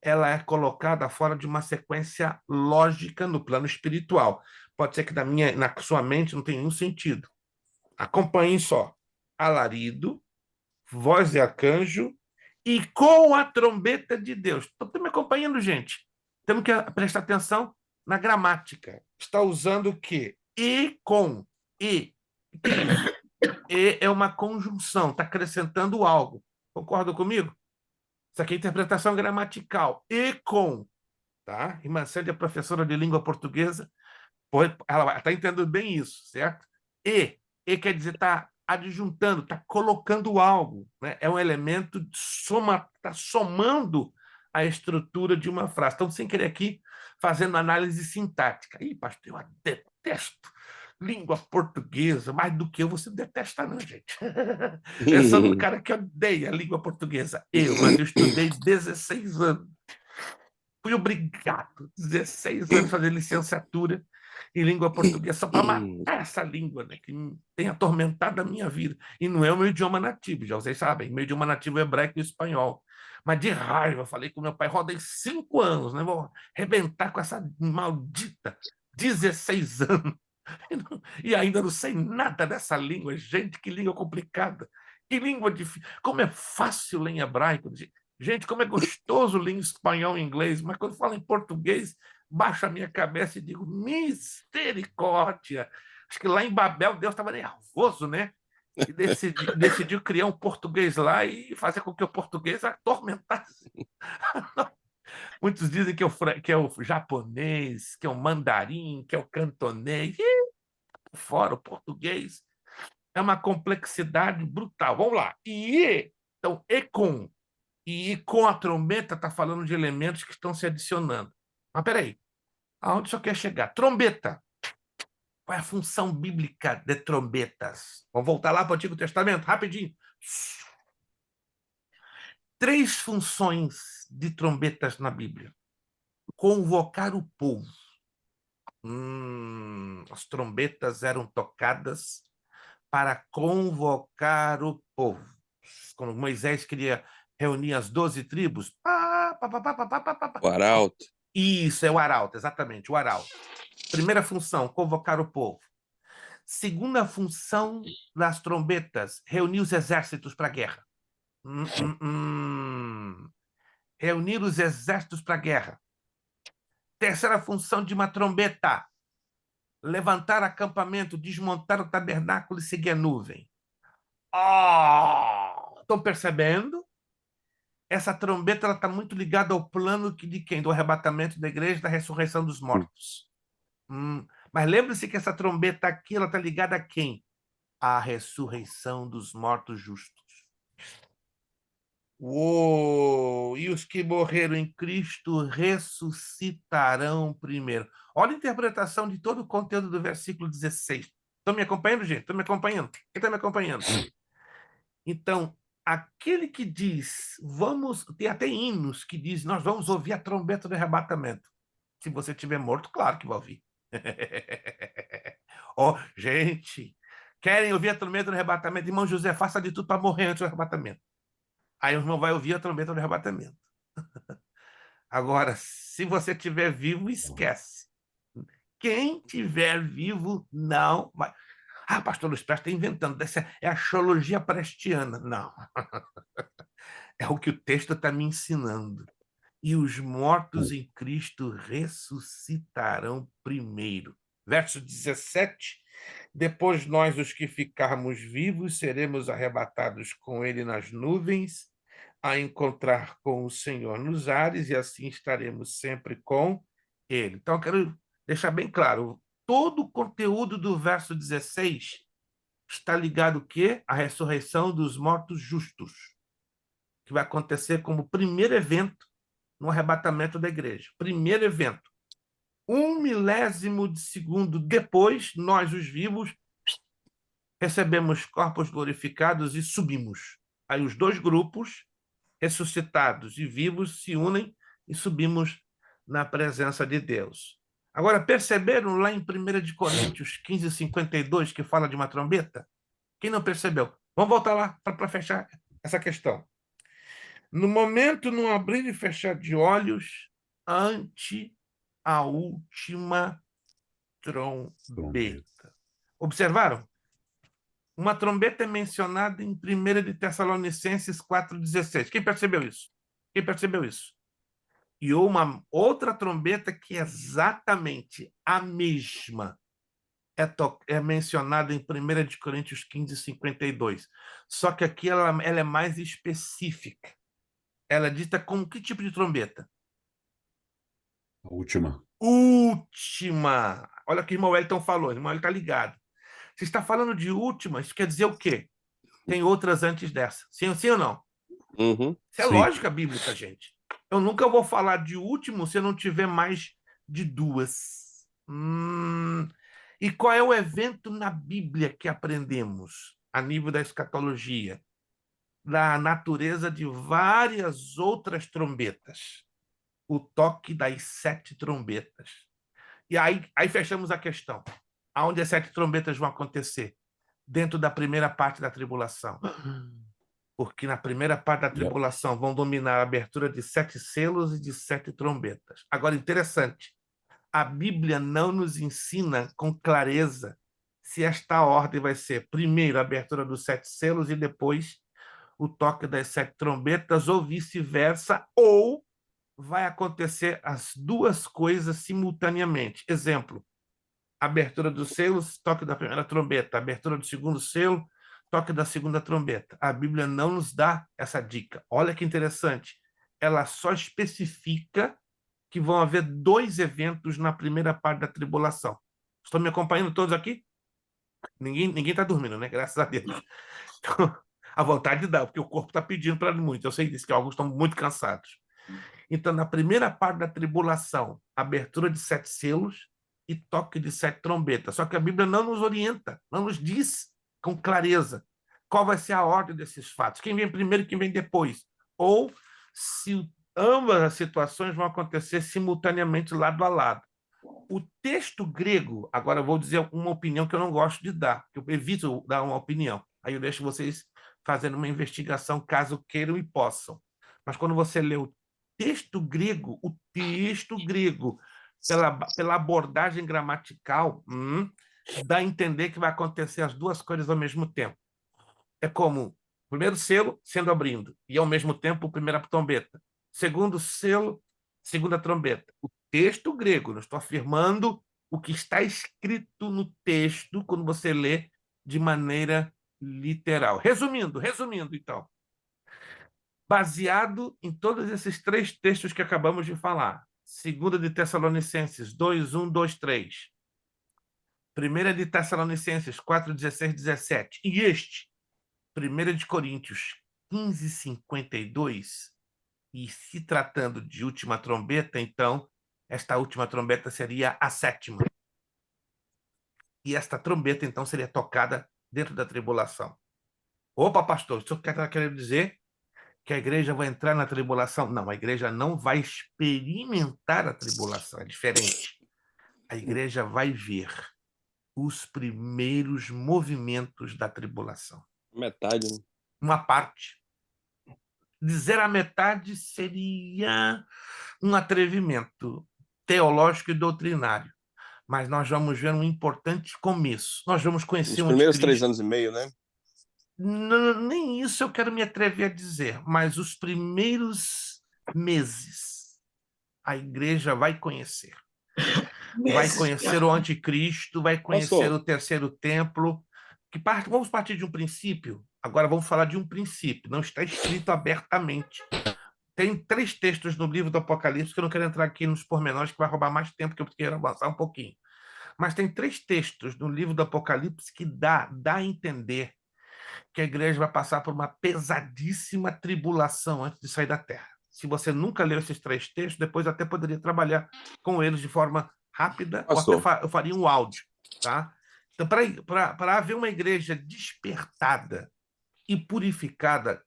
ela é colocada fora de uma sequência lógica no plano espiritual. Pode ser que na sua mente não tenha nenhum sentido. Acompanhem só. Alarido, voz de arcanjo e com a trombeta de Deus. Estão me acompanhando, gente? Temos que prestar atenção na gramática. Está usando o quê? E com. E. O que é isso? E é uma conjunção, está acrescentando algo. Concorda comigo? Isso aqui é interpretação gramatical. E com. Tá? Irmã Célia é professora de língua portuguesa, ela está entendendo bem isso, certo? E quer dizer, está adjuntando, está colocando algo. Né? É um elemento de está somando a estrutura de uma frase. Então, sem querer aqui, fazendo análise sintática. Ih, pastor, eu detesto língua portuguesa, mais do que eu, você não detesta não, gente. Pensando no cara que odeia a língua portuguesa. Mas eu estudei 16 anos. Fui obrigado, 16 anos, a fazer licenciatura em língua portuguesa, só para matar essa língua, né, que tem atormentado a minha vida. E não é o meu idioma nativo, já vocês sabem, meu idioma nativo é hebraico e espanhol. Mas de raiva, eu falei com meu pai, rodei 5 anos, né? Vou arrebentar com essa maldita 16 anos. E ainda não sei nada dessa língua. Gente, que língua complicada. Que língua difícil. Como é fácil ler em hebraico. Gente, como é gostoso ler em espanhol e inglês. Mas quando falo em português, baixo a minha cabeça e digo, misericórdia. Acho que lá em Babel Deus estava nervoso, né? E decidiu criar um português lá e fazer com que o português atormentasse. Muitos dizem que é o japonês, que é o mandarim, que é o cantonês. Fora o português é uma complexidade brutal. Vamos lá. Então, e com a trombeta está falando de elementos que estão se adicionando. Mas peraí, aonde você quer chegar? Trombeta. Qual é a função bíblica de trombetas? Vamos voltar lá para o Antigo Testamento, rapidinho. 3 funções de trombetas na Bíblia. Convocar o povo. As trombetas eram tocadas para convocar o povo. Quando Moisés queria reunir as 12 tribos, O arauto. isso é o arauto, exatamente, o arauto. Primeira função, convocar o povo. Segunda função das trombetas, reunir os exércitos para a guerra. Reunir os exércitos para a guerra. Terceira função de uma trombeta, levantar acampamento, desmontar o tabernáculo e seguir a nuvem. Estão percebendo? Essa trombeta está muito ligada ao plano de quem? Do arrebatamento da igreja, da ressurreição dos mortos. Mas lembre-se que essa trombeta aqui está ligada a quem? À ressurreição dos mortos justos. E os que morreram em Cristo ressuscitarão primeiro. Olha a interpretação de todo o conteúdo do versículo 16. Estão me acompanhando, gente? Estão me acompanhando? Quem está me acompanhando? Então, aquele que diz, tem até hinos que diz, nós vamos ouvir a trombeta do arrebatamento. Se você estiver morto, claro que vai ouvir. Gente, querem ouvir a trombeta do arrebatamento? Irmão José, faça de tudo para morrer antes do arrebatamento. Aí o irmão vai ouvir a trombeta do arrebatamento. Agora, se você estiver vivo, esquece. Quem estiver vivo, não vai. Pastor Luiz Prestes está inventando. Essa é a axiologia prestiana. Não. É o que o texto está me ensinando. E os mortos em Cristo ressuscitarão primeiro. Verso 17. Depois nós, os que ficarmos vivos, seremos arrebatados com ele nas nuvens, a encontrar com o Senhor nos ares, e assim estaremos sempre com ele. Então, eu quero deixar bem claro, todo o conteúdo do verso 16 está ligado o quê? À ressurreição dos mortos justos, que vai acontecer como primeiro evento no arrebatamento da igreja. Primeiro evento. 1/1000 de segundo depois, nós, os vivos, recebemos corpos glorificados e subimos. Aí os 2 grupos, ressuscitados e vivos, se unem e subimos na presença de Deus. Agora, perceberam lá em 1 de Coríntios 15:52, que fala de uma trombeta? Quem não percebeu? Vamos voltar lá para fechar essa questão. No momento, no abrir e fechar de olhos, ante a última trombeta. Observaram? Uma trombeta é mencionada em 1 de Tessalonicenses 4:16. Quem percebeu isso? Quem percebeu isso? E uma outra trombeta que é exatamente a mesma é mencionada em 1 de Coríntios 15:52. Só que aqui ela é mais específica. Ela é dita como que tipo de trombeta? A última. Última. Olha o que o irmão Wellington falou. O irmão Wellington está ligado. Se está falando de última, isso quer dizer o quê? Tem outras antes dessa. Sim ou não? Uhum. Isso é lógica bíblica, gente. Eu nunca vou falar de último se eu não tiver mais de 2. E qual é o evento na Bíblia que aprendemos a nível da escatologia? Da natureza de várias outras trombetas. o toque das 7 trombetas. E aí fechamos a questão. Aonde as 7 trombetas vão acontecer? Dentro da primeira parte da tribulação. Porque na primeira parte da tribulação vão dominar a abertura de 7 selos e de 7 trombetas. Agora, interessante, a Bíblia não nos ensina com clareza se esta ordem vai ser primeiro a abertura dos 7 selos e depois o toque das 7 trombetas, ou vice-versa, ou vai acontecer as duas coisas simultaneamente. Exemplo, abertura dos selos, toque da primeira trombeta, abertura do segundo selo, toque da segunda trombeta. A Bíblia não nos dá essa dica. Olha que interessante. Ela só especifica que vão haver 2 eventos na primeira parte da tribulação. Estão me acompanhando todos aqui? Ninguém está dormindo, né? Graças a Deus. Então, a vontade dá, porque o corpo está pedindo para muito. Eu sei disso, que alguns estão muito cansados. Então, na primeira parte da tribulação, abertura de 7 selos e toque de 7 trombetas. Só que a Bíblia não nos orienta, não nos diz com clareza qual vai ser a ordem desses fatos. Quem vem primeiro e quem vem depois. Ou se ambas as situações vão acontecer simultaneamente, lado a lado. O texto grego, agora eu vou dizer uma opinião que eu não gosto de dar, que eu evito dar uma opinião. Aí eu deixo vocês fazendo uma investigação, caso queiram e possam. Mas quando você lê o texto grego, pela abordagem gramatical, dá a entender que vai acontecer as duas coisas ao mesmo tempo. É como o primeiro selo sendo abrindo, e ao mesmo tempo a primeira trombeta. Segundo selo, segunda trombeta. O texto grego, não estou afirmando o que está escrito no texto quando você lê de maneira literal. Resumindo, então. Baseado em todos esses 3 textos que acabamos de falar. 2 de Tessalonicenses 2, 1, 2, 3. 1 de Tessalonicenses 4, 16, 17. E este, 1 de Coríntios 15, 52. E se tratando de última trombeta, então, esta última trombeta seria a 7ª. E esta trombeta, então, seria tocada dentro da tribulação. Opa, pastor, o senhor está querendo dizer que a igreja vai entrar na tribulação? Não, a igreja não vai experimentar a tribulação, é diferente. A igreja vai ver os primeiros movimentos da tribulação. Metade, né? Uma parte. Dizer a metade seria um atrevimento teológico e doutrinário. Mas nós vamos ver um importante começo. Nós vamos conhecer Os o primeiros anticristo. 3 anos e meio, né? Nem isso eu quero me atrever a dizer, mas os primeiros meses a igreja vai conhecer. Vai conhecer o anticristo, vai conhecer Pastor, o terceiro templo. Vamos partir de um princípio. Agora vamos falar de um princípio. Não está escrito abertamente. Tem 3 textos no livro do Apocalipse, que eu não quero entrar aqui nos pormenores, que vai roubar mais tempo, que eu quero avançar um pouquinho. Mas tem 3 textos no livro do Apocalipse que dá a entender que a igreja vai passar por uma pesadíssima tribulação antes de sair da terra. Se você nunca leu esses 3 textos, depois até poderia trabalhar com eles de forma rápida, pastor, ou até eu faria um áudio. Tá? Então, para haver uma igreja despertada e purificada,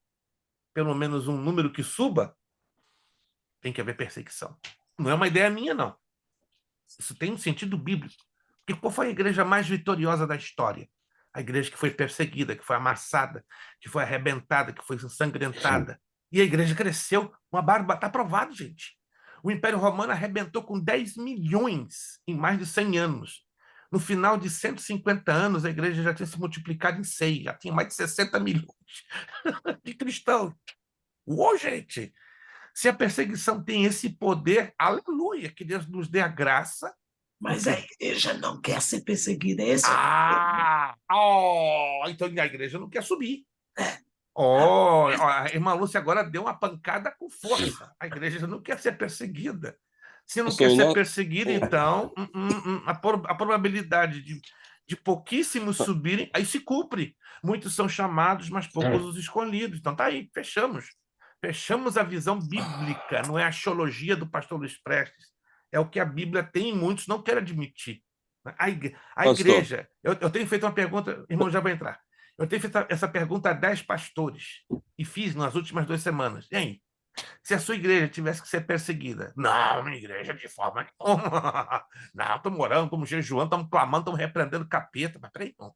pelo menos um número que suba, tem que haver perseguição. Não é uma ideia minha, não. Isso tem um sentido bíblico. Porque qual foi a igreja mais vitoriosa da história? A igreja que foi perseguida, que foi amassada, que foi arrebentada, que foi ensangrentada. E a igreja cresceu. Uma barba, está provado, gente. O Império Romano arrebentou com 10 milhões em mais de 100 anos. No final de 150 anos, a igreja já tinha se multiplicado em 6, já tinha mais de 60 milhões de cristãos. Uou, gente! Se a perseguição tem esse poder, aleluia, que Deus nos dê a graça. Mas a igreja não quer ser perseguida. Então a igreja não quer subir. A irmã Lúcia agora deu uma pancada com força. A igreja não quer ser perseguida. Se não quer ser perseguida, então a probabilidade de pouquíssimos subirem, aí se cumpre. Muitos são chamados, mas poucos os escolhidos. Então tá aí, fechamos. Fechamos a visão bíblica, não é a axiologia do pastor Luiz Prestes. É o que a Bíblia tem e muitos não querem admitir. A igreja... Eu tenho feito uma pergunta, irmão, já vai entrar. Eu tenho feito essa pergunta a 10 pastores e fiz nas últimas 2 semanas. E aí? Se a sua igreja tivesse que ser perseguida, não, minha igreja de forma nenhuma. Não, estamos orando, estamos jejuando, estamos clamando, estamos repreendendo o capeta. Mas peraí, não.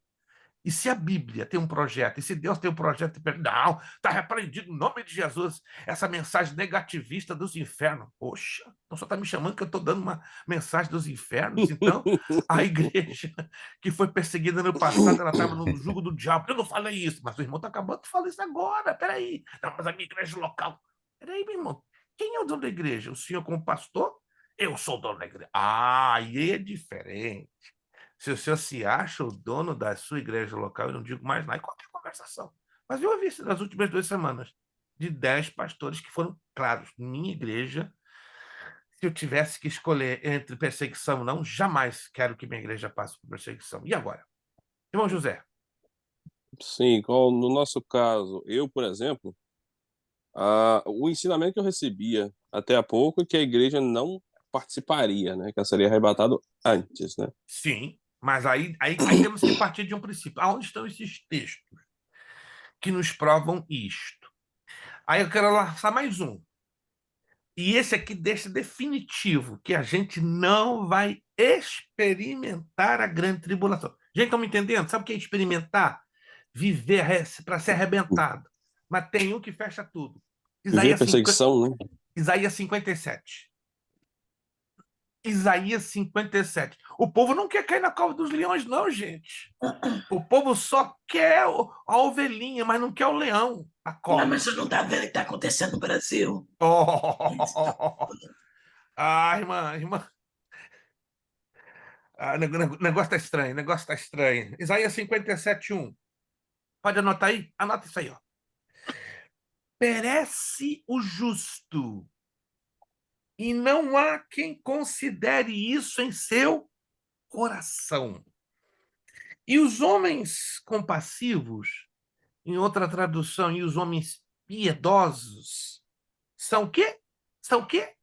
E se a Bíblia tem um projeto, e se Deus tem um projeto, não, está repreendido em nome de Jesus, essa mensagem negativista dos infernos. Poxa, então só está me chamando que eu estou dando uma mensagem dos infernos. Então, a igreja que foi perseguida no passado, ela estava no jugo do diabo. Eu não falei isso, mas o irmão está acabando de falar isso agora. Peraí, não, mas a minha igreja local. Peraí, meu irmão, quem é o dono da igreja? O senhor como pastor? Eu sou o dono da igreja. Ah, aí é diferente. Se o senhor se acha o dono da sua igreja local, eu não digo mais nada, em qualquer conversação. Mas eu ouvi isso nas últimas 2 semanas, de 10 pastores que foram claros. Minha igreja, se eu tivesse que escolher entre perseguição ou não, jamais quero que minha igreja passe por perseguição. E agora? Irmão José, Sim, no nosso caso, eu, por exemplo, o ensinamento que eu recebia até há pouco é que a igreja não participaria, né? Que ela seria arrebatado antes, né? sim, mas aí temos que partir de um princípio. Aonde estão esses textos que nos provam isto? Aí eu quero lançar mais um. E esse aqui deixa definitivo que a gente não vai experimentar a grande tribulação. Gente, estão me entendendo? Sabe o que é experimentar? Viver para ser arrebentado. Mas tem um que fecha tudo. Viver Isaías 50, perseguição, né? Isaías 57. Isaías 57. O povo não quer cair na cova dos leões, não, gente. O povo só quer a ovelhinha, mas não quer o leão, a Ah, cova. mas você não está vendo o que está acontecendo no Brasil? Oh! Ah, irmã. Ah, o negócio está estranho, o negócio está estranho. Isaías 57:1. Pode anotar aí? Anota isso aí, ó. Perece o justo, e não há quem considere isso em seu coração. E os homens compassivos, em outra tradução, e os homens piedosos, são o quê? São o quê?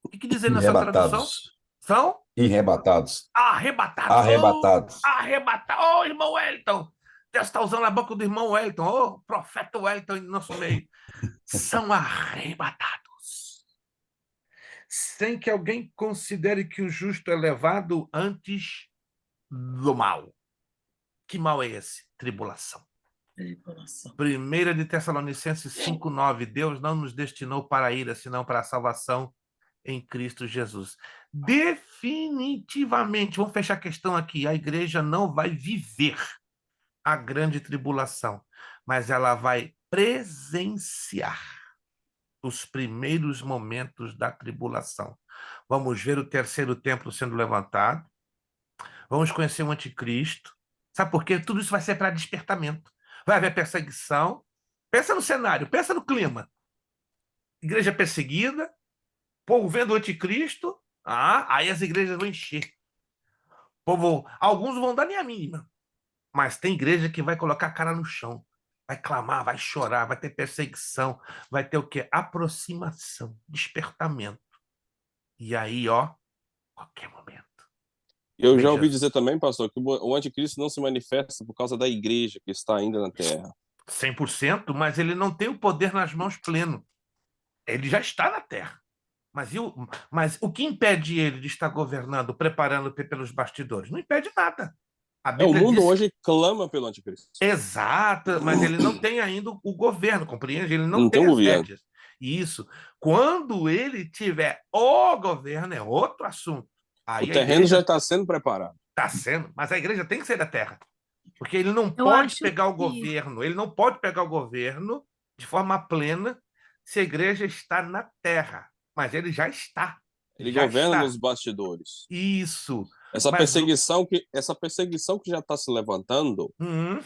O que dizer nessa tradução? Arrebatados. São Arrebatados. arrebatados. Arrebatados. Arrebatados. Ô, irmão Wellington! Deus está usando a boca do irmão Wellington. Ô, profeta Wellington em nosso meio. São arrebatados. Sem que alguém considere que o justo é levado antes do mal. Que mal é esse? Tribulação. Tribulação. 1 de Tessalonicenses 5:9. Deus não nos destinou para a ira, senão para a salvação em Cristo Jesus. Definitivamente, vamos fechar a questão aqui, a igreja não vai viver a grande tribulação, mas ela vai presenciar os primeiros momentos da tribulação. Vamos ver o terceiro templo sendo levantado, vamos conhecer o anticristo. Sabe por quê? Tudo isso vai ser para despertamento. Vai haver perseguição. Pensa no cenário, pensa no clima. Igreja perseguida, povo vendo o anticristo, aí as igrejas vão encher. Povo, alguns vão dar nem a mínima, mas tem igreja que vai colocar a cara no chão, vai clamar, vai chorar, vai ter perseguição, vai ter o quê? Aproximação, despertamento. E aí, ó, qualquer momento. Eu já Veja, ouvi dizer também, pastor, que o anticristo não se manifesta por causa da igreja que está ainda na terra. 100%, mas ele não tem o poder nas mãos pleno. Ele já está na terra. Mas o que impede ele de estar governando, preparando pelos bastidores? Não impede nada. A O Bíblia mundo diz... hoje clama pelo anticristo. Exato, mas ele não tem ainda o governo, compreende? Ele não Não tem tem as governo. rédeas. Isso. Quando ele tiver o governo, é outro assunto. Aí O a terreno igreja já está sendo preparado. está sendo, mas a igreja tem que ser da terra. Porque ele não Eu pode acho pegar o que governo, ele não pode pegar o governo de forma plena se a igreja está na terra. Mas ele já está. Ele Já governa está. nos bastidores. Isso. Essa Mas perseguição que já está se levantando Hum,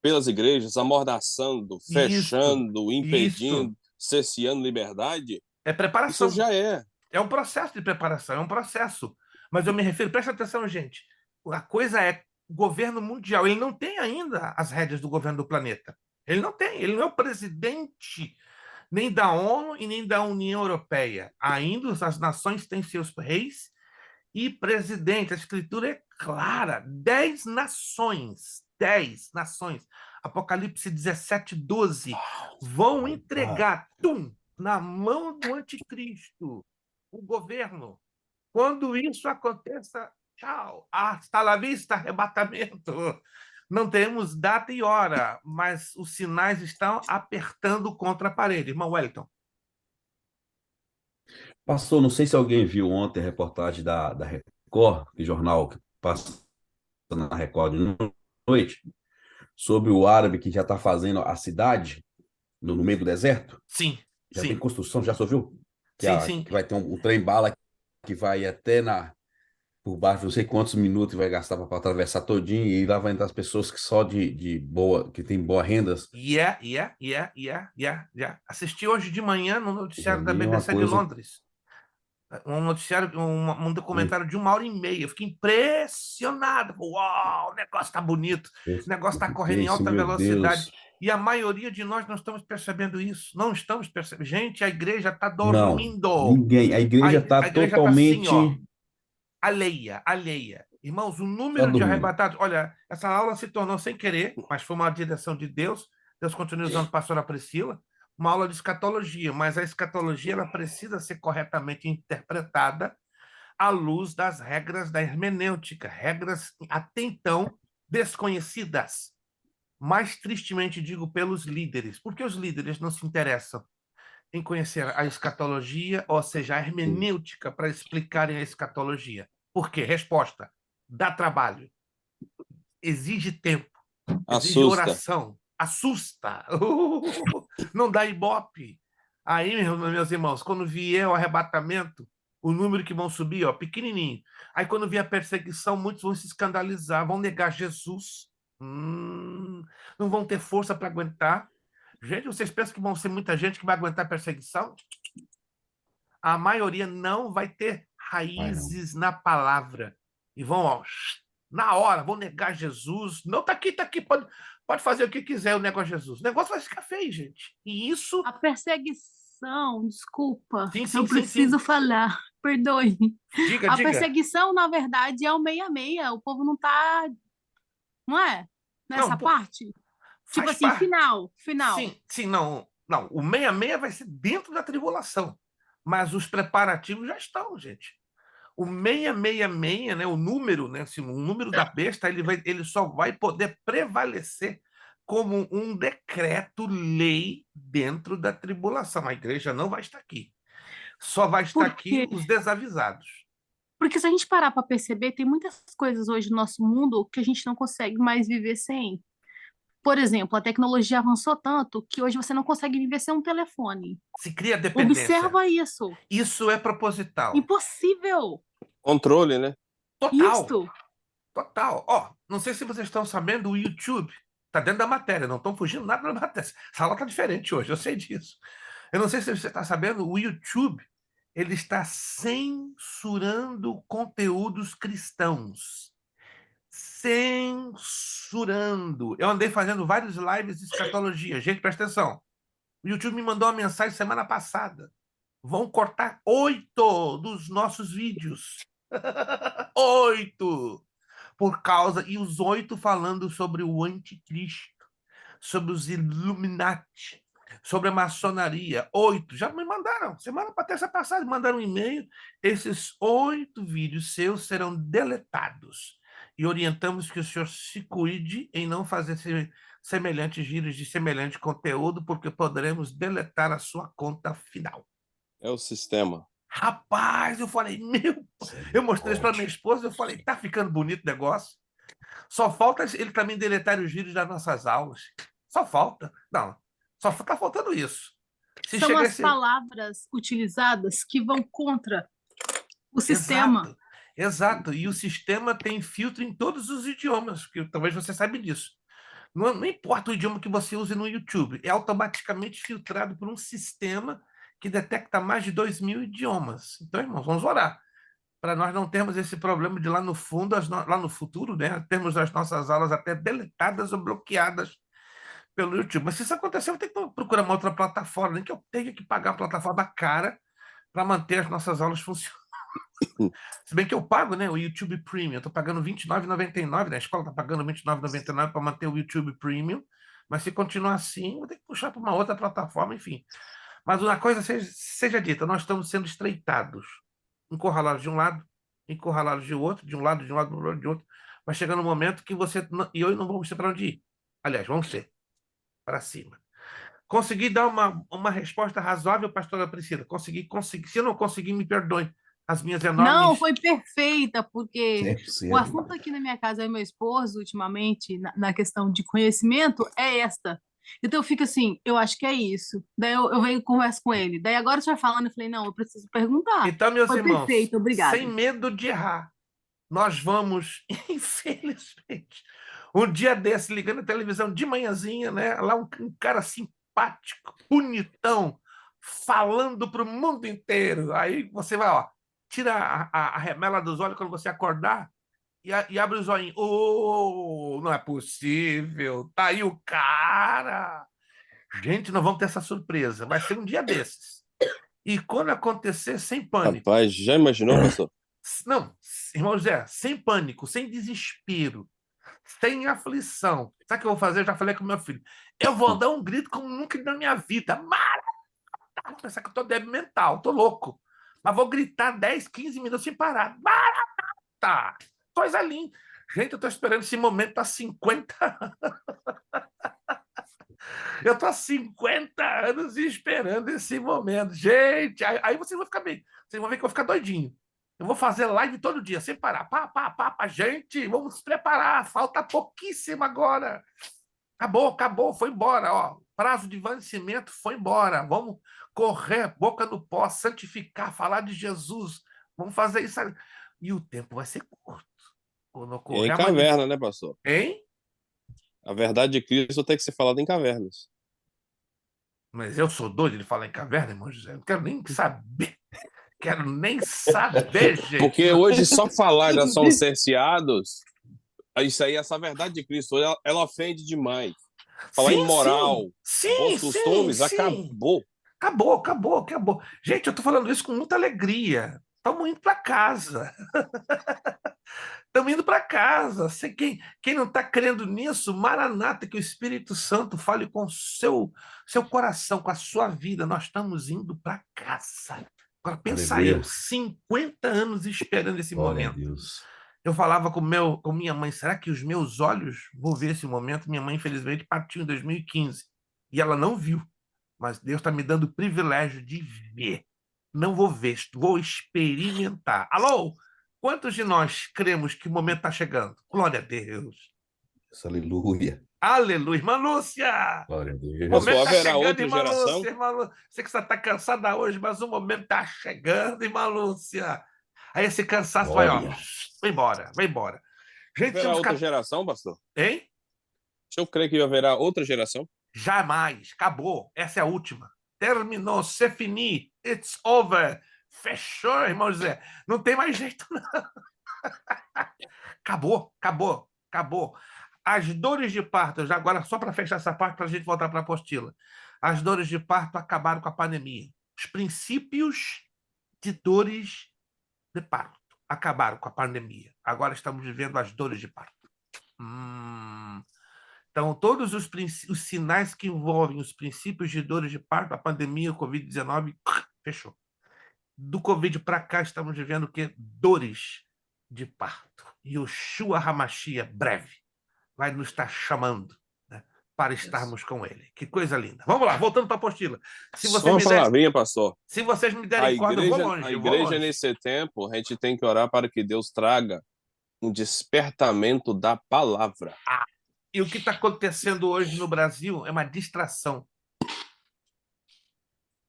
pelas igrejas, amordaçando, isso. fechando, Isso. impedindo, cerceando liberdade, É isso preparação. já é. É um processo de preparação, é um processo. Mas eu me refiro, presta atenção, gente. A coisa é o governo mundial. Ele não tem ainda as rédeas do governo do planeta. Ele não tem. Ele não é o presidente nem da ONU e nem da União Europeia. Ainda as nações têm seus reis e presidentes. A escritura é clara. 10 nações 10 nações, Apocalipse 17, 12, vão entregar, na mão do anticristo, o governo. Quando isso aconteça, tchau, hasta la vista, arrebatamento. Não temos data e hora, mas os sinais estão apertando contra a parede. Irmão Wellington. Pastor, não sei se alguém viu ontem a reportagem da Record, que jornal que passa na Record de noite, sobre o árabe que já está fazendo a cidade no meio do deserto. Sim, Já tem sim. construção, já ouviu? Sim. Que vai ter um trem-bala que vai até por baixo, não sei quantos minutos vai gastar para atravessar todinho, e lá vai entrar as pessoas que só de boa, que tem boas rendas. Yeah. Assisti hoje de manhã no noticiário da Ali é uma BBC de coisa. Londres. Um noticiário, um documentário de 1h30. Eu fiquei impressionado. Uau, o negócio está bonito. O negócio está correndo em Isso, alta meu velocidade. Deus. E a maioria de nós não estamos percebendo isso. Não estamos percebendo. Gente, a igreja está Não, dormindo. ninguém. A igreja está A igreja está assim, ó, totalmente. alheia. Irmãos, o Tá número de dormindo. arrebatados. Olha, essa aula se tornou sem querer, mas foi uma direção de Deus. Deus continua usando a pastora Priscila. Uma aula de escatologia, mas a escatologia ela precisa ser corretamente interpretada à luz das regras da hermenêutica, regras até então desconhecidas. Mais tristemente digo pelos líderes, porque os líderes não se interessam em conhecer a escatologia, ou seja, a hermenêutica para explicarem a escatologia. Por quê? Resposta: dá trabalho, exige tempo, exige Assusta. oração, assusta, não dá ibope. Aí, meus irmãos, quando vier o arrebatamento, o número que vão subir, ó, pequenininho. Aí, quando vier a perseguição, muitos vão se escandalizar, vão negar Jesus, não vão ter força para aguentar. Gente, vocês pensam que vão ser muita gente que vai aguentar a perseguição? A maioria não vai ter Vai não. raízes na palavra. E vão, ó, na hora, vão negar Jesus. Não, tá aqui, pode fazer o que quiser, eu nego a Jesus. O negócio vai ficar feio, gente. E isso. A perseguição, desculpa, Sim, eu preciso falar, perdoe. Diga. A perseguição, na verdade, é o 66. O povo não tá, não é? Nessa Não, parte? Tipo faz assim, parte. final. Sim, não. Não, o 66 vai ser dentro da tribulação. Mas os preparativos já estão, gente. O 666, né, o número, né, assim, o número da besta, ele só vai poder prevalecer como um decreto-lei dentro da tribulação. A igreja não vai estar aqui. Só vai estar Por aqui quê? os desavisados. Porque se a gente parar para perceber, tem muitas coisas hoje no nosso mundo que a gente não consegue mais viver sem. Por exemplo, a tecnologia avançou tanto que hoje você não consegue viver sem um telefone. Se cria dependência. Observa isso. Isso é proposital. Impossível. Controle, né? Isto. Total. Ó, não sei se vocês estão sabendo, o YouTube está dentro da matéria, não estão fugindo nada da matéria. Essa aula está diferente hoje, eu sei disso. Eu não sei se você está sabendo, o YouTube ele está censurando conteúdos cristãos. Censurando. Eu andei fazendo vários lives de escatologia. Gente, presta atenção. O YouTube me mandou uma mensagem semana passada. Vão cortar 8 dos nossos vídeos. 8! Por causa, e os 8 falando sobre o anticristo, sobre os Illuminati, sobre a maçonaria. 8, já me mandaram, semana passada, mandaram um e-mail. Esses 8 vídeos seus serão deletados. E orientamos que o senhor se cuide em não fazer semelhantes gírios de semelhante conteúdo, porque poderemos deletar a sua conta final. É o sistema. Rapaz, eu falei, eu mostrei isso para minha esposa, eu falei, tá ficando bonito o negócio. Só falta ele também deletar os vídeos das nossas aulas. Só falta. Não, só está faltando isso. Se São as esse... palavras utilizadas que vão contra o sistema. Exato. E o sistema tem filtro em todos os idiomas, que talvez você saiba disso. Não importa o idioma que você use no YouTube, é automaticamente filtrado por um sistema que detecta mais de 2.000 idiomas. Então, irmãos, vamos orar para nós não termos esse problema de lá no fundo, lá no futuro, né, termos as nossas aulas até deletadas ou bloqueadas pelo YouTube. Mas se isso acontecer, eu vou ter que procurar uma outra plataforma, nem que eu tenha que pagar a plataforma cara para manter as nossas aulas funcionando. Se bem que eu pago, né, o YouTube Premium. Eu estou pagando R$ 29,99, né? A escola está pagando R$ 29,99 para manter o YouTube Premium. Mas se continuar assim, vou ter que puxar para uma outra plataforma, enfim. Mas uma coisa seja dita, nós estamos sendo estreitados, encurralados de um lado, encurralados de outro, de um lado, de outro. Vai chegar um momento que você e eu não vamos ter para onde ir. Aliás, vamos ter para cima. Consegui dar uma resposta razoável, pastora Priscila. Consegui. Se eu não conseguir, me perdoe. As minhas Não, enormes... foi perfeita, porque o 100%. assunto aqui na minha casa, eu e meu esposo, ultimamente, na questão de conhecimento, é esta. Então eu fico assim, eu acho que é isso. Daí eu venho e converso com ele. Daí agora o senhor falando, eu falei, não, eu preciso perguntar. Então, meus Foi irmãos, perfeito, obrigada. sem medo de errar, nós vamos, infelizmente, um dia desse, ligando a televisão de manhãzinha, né? Lá um cara simpático, bonitão, falando para o mundo inteiro. Aí você vai, ó, tira a remela dos olhos quando você acordar e abre os olhinhos. Oh, não é possível, tá aí o cara. Gente, nós vamos ter essa surpresa. Vai ser um dia desses. E quando acontecer, sem pânico. Rapaz, já imaginou, pastor? Não, irmão José, sem pânico, sem desespero, sem aflição. Sabe o que eu vou fazer? Eu já falei com meu filho. Eu vou dar um grito como nunca na minha vida. Maranata! Pensar que eu tô débil mental, tô louco. Mas vou gritar 10, 15 minutos sem parar. Maranata! Coisa linda. Gente, eu tô esperando esse momento há 50 anos. Eu tô há 50 anos esperando esse momento. Gente, aí vocês vão ficar bem. Vocês vão ver que eu vou ficar doidinho. Eu vou fazer live todo dia, sem parar. Pá. Gente, vamos se preparar. Falta pouquíssimo agora. Acabou, foi embora. Ó. Prazo de vencimento foi embora. Vamos correr, boca no pó, santificar, falar de Jesus. Vamos fazer isso. E o tempo vai ser curto. Quando E ocorrer em a caverna, né, pastor? Hein? A verdade de Cristo tem que ser falada em cavernas. Mas eu sou doido de falar em caverna, irmão José. Não quero nem saber. Quero nem saber, gente. Porque hoje só falar já são cerceados. Isso aí, essa verdade de Cristo, ela ofende demais. Falar em moral, bons costumes, acabou. Acabou. Gente, eu tô falando isso com muita alegria. Estamos indo para casa. Estamos indo para casa. Quem não está crendo nisso, maranata, que o Espírito Santo fale com o seu coração, com a sua vida. Nós estamos indo para casa. Agora, pensa Aleluia. eu, 50 anos esperando esse Glória a momento. Deus. Eu falava com minha mãe, será que os meus olhos vão ver esse momento? Minha mãe, infelizmente, partiu em 2015. E ela não viu. Mas Deus está me dando o privilégio de ver. Não vou ver, vou experimentar. Alô? Quantos de nós cremos que o momento está chegando? Glória a Deus. Aleluia. Aleluia. Irmã Lúcia! Glória a O Deus. momento está haverá chegando, outra irmã geração? Lúcia, irmã Lúcia. Sei que você está cansada hoje, mas o momento está chegando, irmã Lúcia. Aí esse cansaço vai, ó, Glória. vai embora. Gente, Haverá outra geração, pastor? Hein? Eu creio que haverá outra geração. Jamais. Acabou. Essa é a última. Terminou. C'est fini. It's over. Fechou, irmão José. Não tem mais jeito, não. Acabou. As dores de parto, já agora só para fechar essa parte, para a gente voltar para a apostila. As dores de parto acabaram com a pandemia. Os princípios de dores de parto acabaram com a pandemia. Agora estamos vivendo as dores de parto. Então, todos os sinais que envolvem os princípios de dores de parto, a pandemia, o Covid-19, fechou. Do Covid para cá, estamos vivendo o quê? Dores de parto. E o Yeshua HaMashiach, breve, vai nos estar chamando, né, para estarmos com ele. Que coisa linda. Vamos lá, voltando para a apostila. Só uma palavrinha, pastor. Se vocês me derem corda, eu vou longe. A igreja, nesse tempo, a gente tem que orar para que Deus traga um despertamento da palavra. E o que está acontecendo hoje no Brasil é uma distração.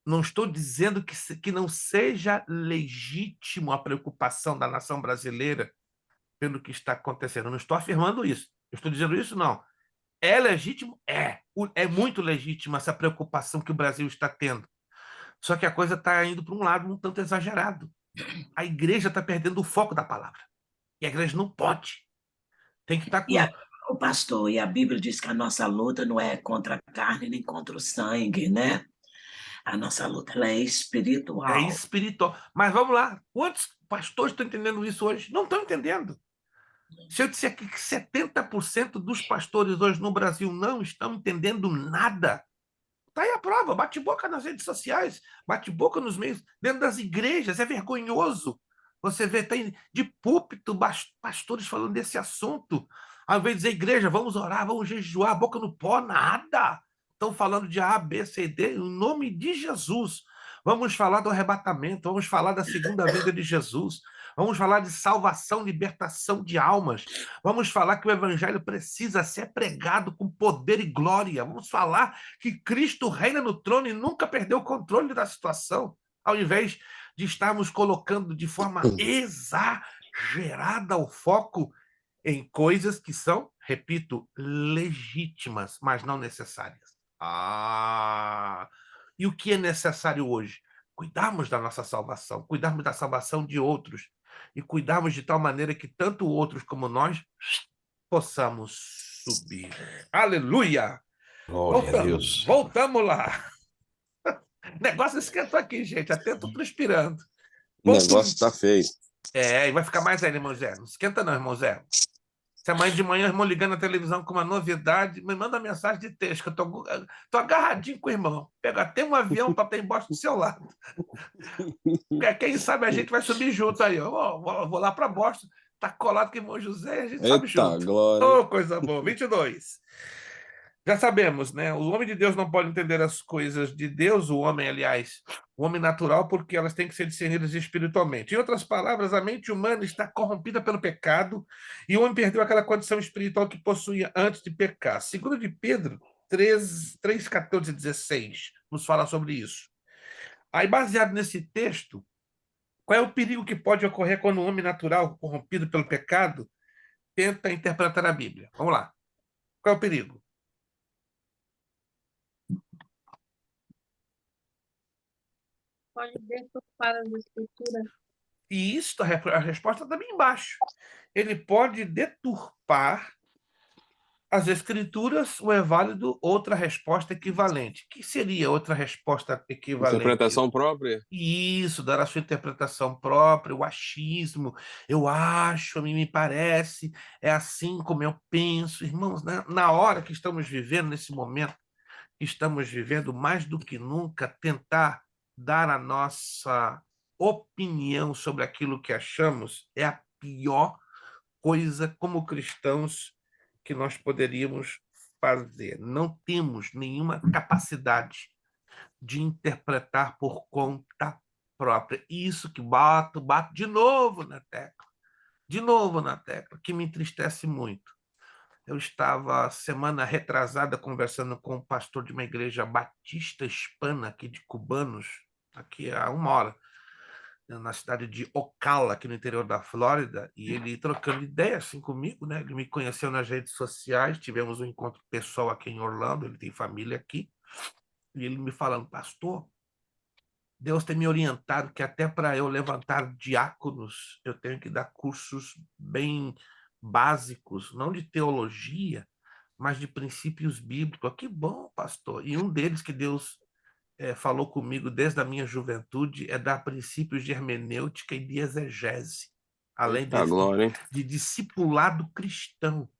Não estou dizendo que não seja legítimo a preocupação da nação brasileira pelo que está acontecendo. Eu não estou afirmando isso. Eu estou dizendo isso, não. É legítimo? É. É muito legítima essa preocupação que o Brasil está tendo. Só que a coisa está indo para um lado um tanto exagerado. A igreja está perdendo o foco da palavra. E a igreja não pode. Tem que estar com... O pastor, e a Bíblia diz que a nossa luta não é contra a carne nem contra o sangue, né? A nossa luta ela é espiritual. É espiritual. Mas vamos lá. pastores estão entendendo isso hoje? Não estão entendendo. Se eu disser aqui que 70% dos pastores hoje no Brasil não estão entendendo nada, está aí a prova, bate boca nas redes sociais, bate boca nos meios, dentro das igrejas, é vergonhoso. Você vê, tem de púlpito pastores falando desse assunto. Ao invés de dizer, igreja, vamos orar, vamos jejuar, boca no pó, nada. Estão falando de A, B, C, D, em nome de Jesus. Vamos falar do arrebatamento, vamos falar da segunda vinda de Jesus, vamos falar de salvação, libertação de almas, vamos falar que o evangelho precisa ser pregado com poder e glória, vamos falar que Cristo reina no trono e nunca perdeu o controle da situação, ao invés de estarmos colocando de forma exagerada o foco em coisas que são, repito, legítimas, mas não necessárias. E o que é necessário hoje? Cuidarmos da nossa salvação, cuidarmos da salvação de outros e cuidarmos de tal maneira que tanto outros como nós possamos subir. Aleluia! Glória a Deus. Voltamos lá. O negócio esquentou aqui, gente. Até estou transpirando. O negócio tá feio. E vai ficar mais ainda, irmão Zé. Não esquenta não, irmão Zé. Se amanhã de manhã o irmão ligando na televisão com uma novidade, me manda mensagem de texto, que eu tô agarradinho com o irmão. Pego até um avião para ter embaixo do seu lado. Quem sabe a gente vai subir junto aí. Ó. Vou lá para Boston, tá colado com o irmão José, a gente sobe junto. Glória. Oh, coisa boa. 22. Já sabemos, né? O homem de Deus não pode entender as coisas de Deus, o homem, aliás, o homem natural, porque elas têm que ser discernidas espiritualmente. Em outras palavras, a mente humana está corrompida pelo pecado e o homem perdeu aquela condição espiritual que possuía antes de pecar. Segundo de Pedro 3, 14 e 16, nos fala sobre isso. Aí, baseado nesse texto, qual é o perigo que pode ocorrer quando o homem natural, corrompido pelo pecado, tenta interpretar a Bíblia? Vamos lá. Qual é o perigo? Pode deturpar as escrituras. E isso, a resposta está bem embaixo. Ele pode deturpar as escrituras, ou é válido outra resposta equivalente? O que seria outra resposta equivalente? Interpretação própria? Isso, dar a sua interpretação própria, o achismo. Eu acho, a mim me parece, é assim como eu penso. Irmãos, na hora que estamos vivendo, nesse momento, estamos vivendo mais do que nunca, tentar dar a nossa opinião sobre aquilo que achamos é a pior coisa como cristãos que nós poderíamos fazer. Não temos nenhuma capacidade de interpretar por conta própria. Isso que bato de novo na tecla, que me entristece muito. Eu estava semana retrasada conversando com um pastor de uma igreja batista hispana aqui de Cubanos, aqui há 1 hora, na cidade de Ocala, aqui no interior da Flórida, e ele trocando ideias assim comigo, né? Ele me conheceu nas redes sociais, tivemos um encontro pessoal aqui em Orlando, ele tem família aqui, e ele me falando, pastor, Deus tem me orientado que até para eu levantar diáconos, eu tenho que dar cursos bem básicos, não de teologia, mas de princípios bíblicos. Que bom, pastor. E um deles que Deus falou comigo desde a minha juventude é dar princípios de hermenêutica e de exegese, além de discipulado cristão.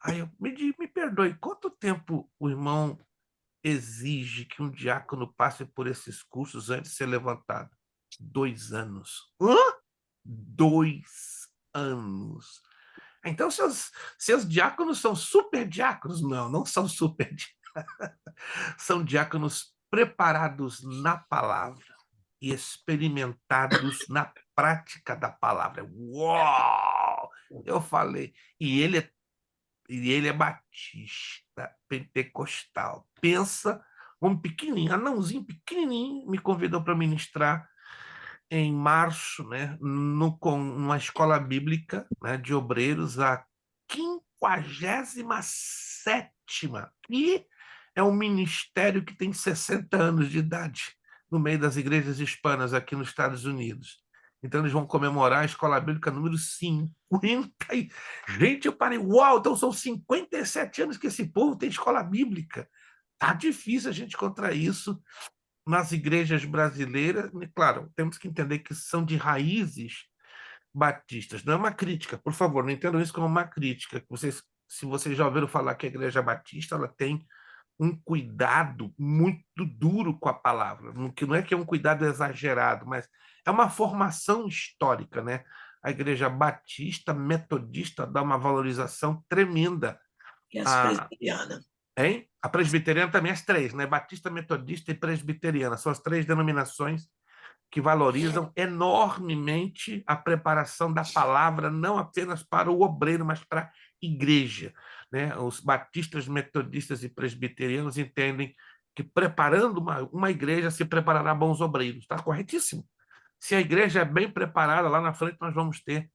Aí eu me perdoe, quanto tempo o irmão exige que um diácono passe por esses cursos antes de ser levantado? 2 anos. Hã? 2 anos. Então, seus diáconos são super diáconos? Não, não são super diáconos. São diáconos preparados na palavra e experimentados na prática da palavra. Uau! Eu falei. E ele é batista, pentecostal. Pensa, um pequenininho, anãozinho pequenininho, me convidou para ministrar em março, né, numa escola bíblica, né, de obreiros, a 57ª. E é um ministério que tem 60 anos de idade no meio das igrejas hispanas aqui nos Estados Unidos. Então, eles vão comemorar a escola bíblica número 50. Gente, eu parei, uau, então são 57 anos que esse povo tem escola bíblica. Tá difícil a gente encontrar isso nas igrejas brasileiras. Claro, temos que entender que são de raízes batistas. Não é uma crítica, por favor, não entendam isso como uma crítica. Se vocês já ouviram falar que a Igreja Batista ela tem um cuidado muito duro com a palavra, que não é que é um cuidado exagerado, mas é uma formação histórica, né? A Igreja Batista, Metodista dá uma valorização tremenda. E as presbiterianas? Hein? A presbiteriana também, as três, né? Batista, Metodista e Presbiteriana. São as três denominações que valorizam enormemente a preparação da palavra, não apenas para o obreiro, mas para a igreja. Né? Os batistas, metodistas e presbiterianos entendem que preparando uma igreja se preparará bons obreiros. Está corretíssimo. Se a igreja é bem preparada, lá na frente nós vamos ter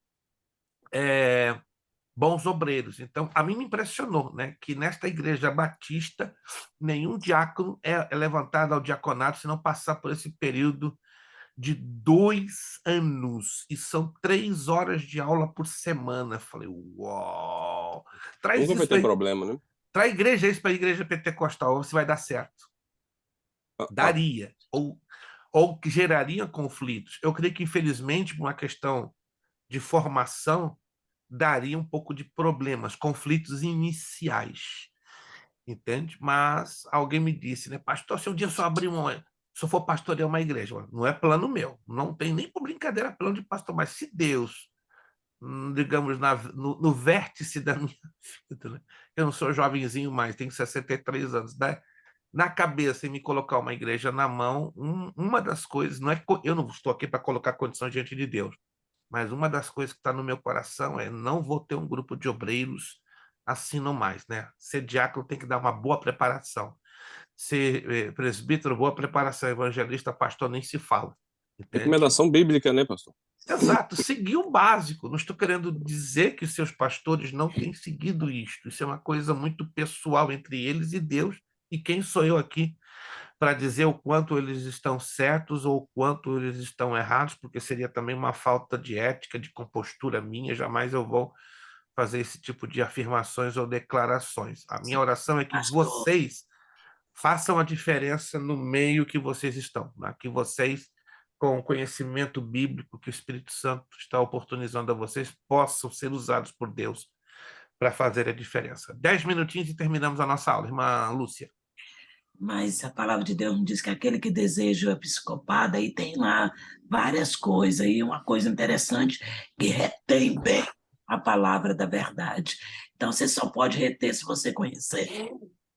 bons obreiros. Então, a mim me impressionou, né, que nesta igreja batista, nenhum diácono é levantado ao diaconato se não passar por esse período de 2 anos, e são 3 horas de aula por semana. Eu falei, uau! Traz Nunca vai isso ter aí, problema, né? traz igreja isso para a igreja pentecostal, se vai dar certo. Daria, ou que geraria conflitos. Eu creio que, infelizmente, por uma questão de formação, daria um pouco de problemas, conflitos iniciais, entende? Mas alguém me disse, né, pastor, se um dia só abrir se eu for pastorear uma igreja, não é plano meu, não tem nem por brincadeira plano de pastor, mas se Deus, digamos, no vértice da minha vida, né? Eu não sou jovenzinho mais, tenho 63 anos, né? Na cabeça e me colocar uma igreja na mão, uma das coisas, não é, eu não estou aqui para colocar condição diante de Deus, mas uma das coisas que está no meu coração é não vou ter um grupo de obreiros assim não mais, né? Ser diácono tem que dar uma boa preparação. Ser presbítero, boa preparação. Evangelista, pastor, nem se fala. Entende? Recomendação bíblica, né, pastor? Exato, seguir o básico. Não estou querendo dizer que seus pastores não têm seguido isto. Isso é uma coisa muito pessoal entre eles e Deus. E quem sou eu aqui para dizer o quanto eles estão certos ou o quanto eles estão errados, porque seria também uma falta de ética, de compostura minha. Jamais eu vou fazer esse tipo de afirmações ou declarações. A minha oração é que Pastor, vocês façam a diferença no meio que vocês estão, né? Que vocês, com o conhecimento bíblico que o Espírito Santo está oportunizando a vocês, possam ser usados por Deus para fazer a diferença. 10 minutinhos e terminamos a nossa aula, irmã Lúcia. mas a palavra de Deus diz que aquele que deseja o episcopado, aí tem lá várias coisas, e uma coisa interessante, que retém bem a palavra da verdade. Então, você só pode reter se você conhecer.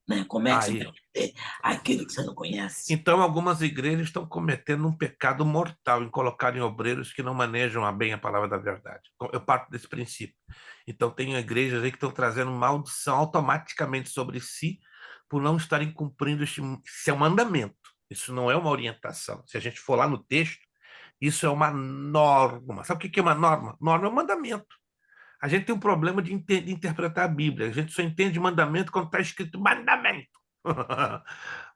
Né? Como é que você Aí. vai reter aquilo que você não conhece? Então, algumas igrejas estão cometendo um pecado mortal em colocarem obreiros que não manejam bem a palavra da verdade. Eu parto desse princípio. Então, tem igrejas aí que estão trazendo maldição automaticamente sobre si por não estarem cumprindo esse é um mandamento. Isso não é uma orientação. Se a gente for lá no texto, isso é uma norma. Sabe o que é uma norma? Norma é um mandamento. A gente tem um problema de interpretar a Bíblia. A gente só entende mandamento quando está escrito mandamento.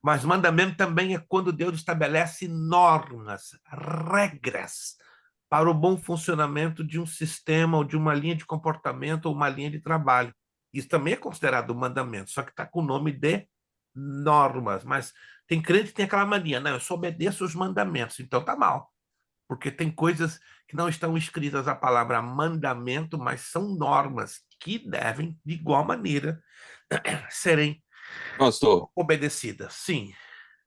Mas mandamento também é quando Deus estabelece normas, regras para o bom funcionamento de um sistema ou de uma linha de comportamento ou uma linha de trabalho. Isso também é considerado um mandamento, só que está com o nome de normas. Mas tem crente que tem aquela mania, não, eu só obedeço os mandamentos, então tá mal. Porque tem coisas que não estão escritas a palavra mandamento, mas são normas que devem, de igual maneira, serem Pastor, obedecidas. Sim.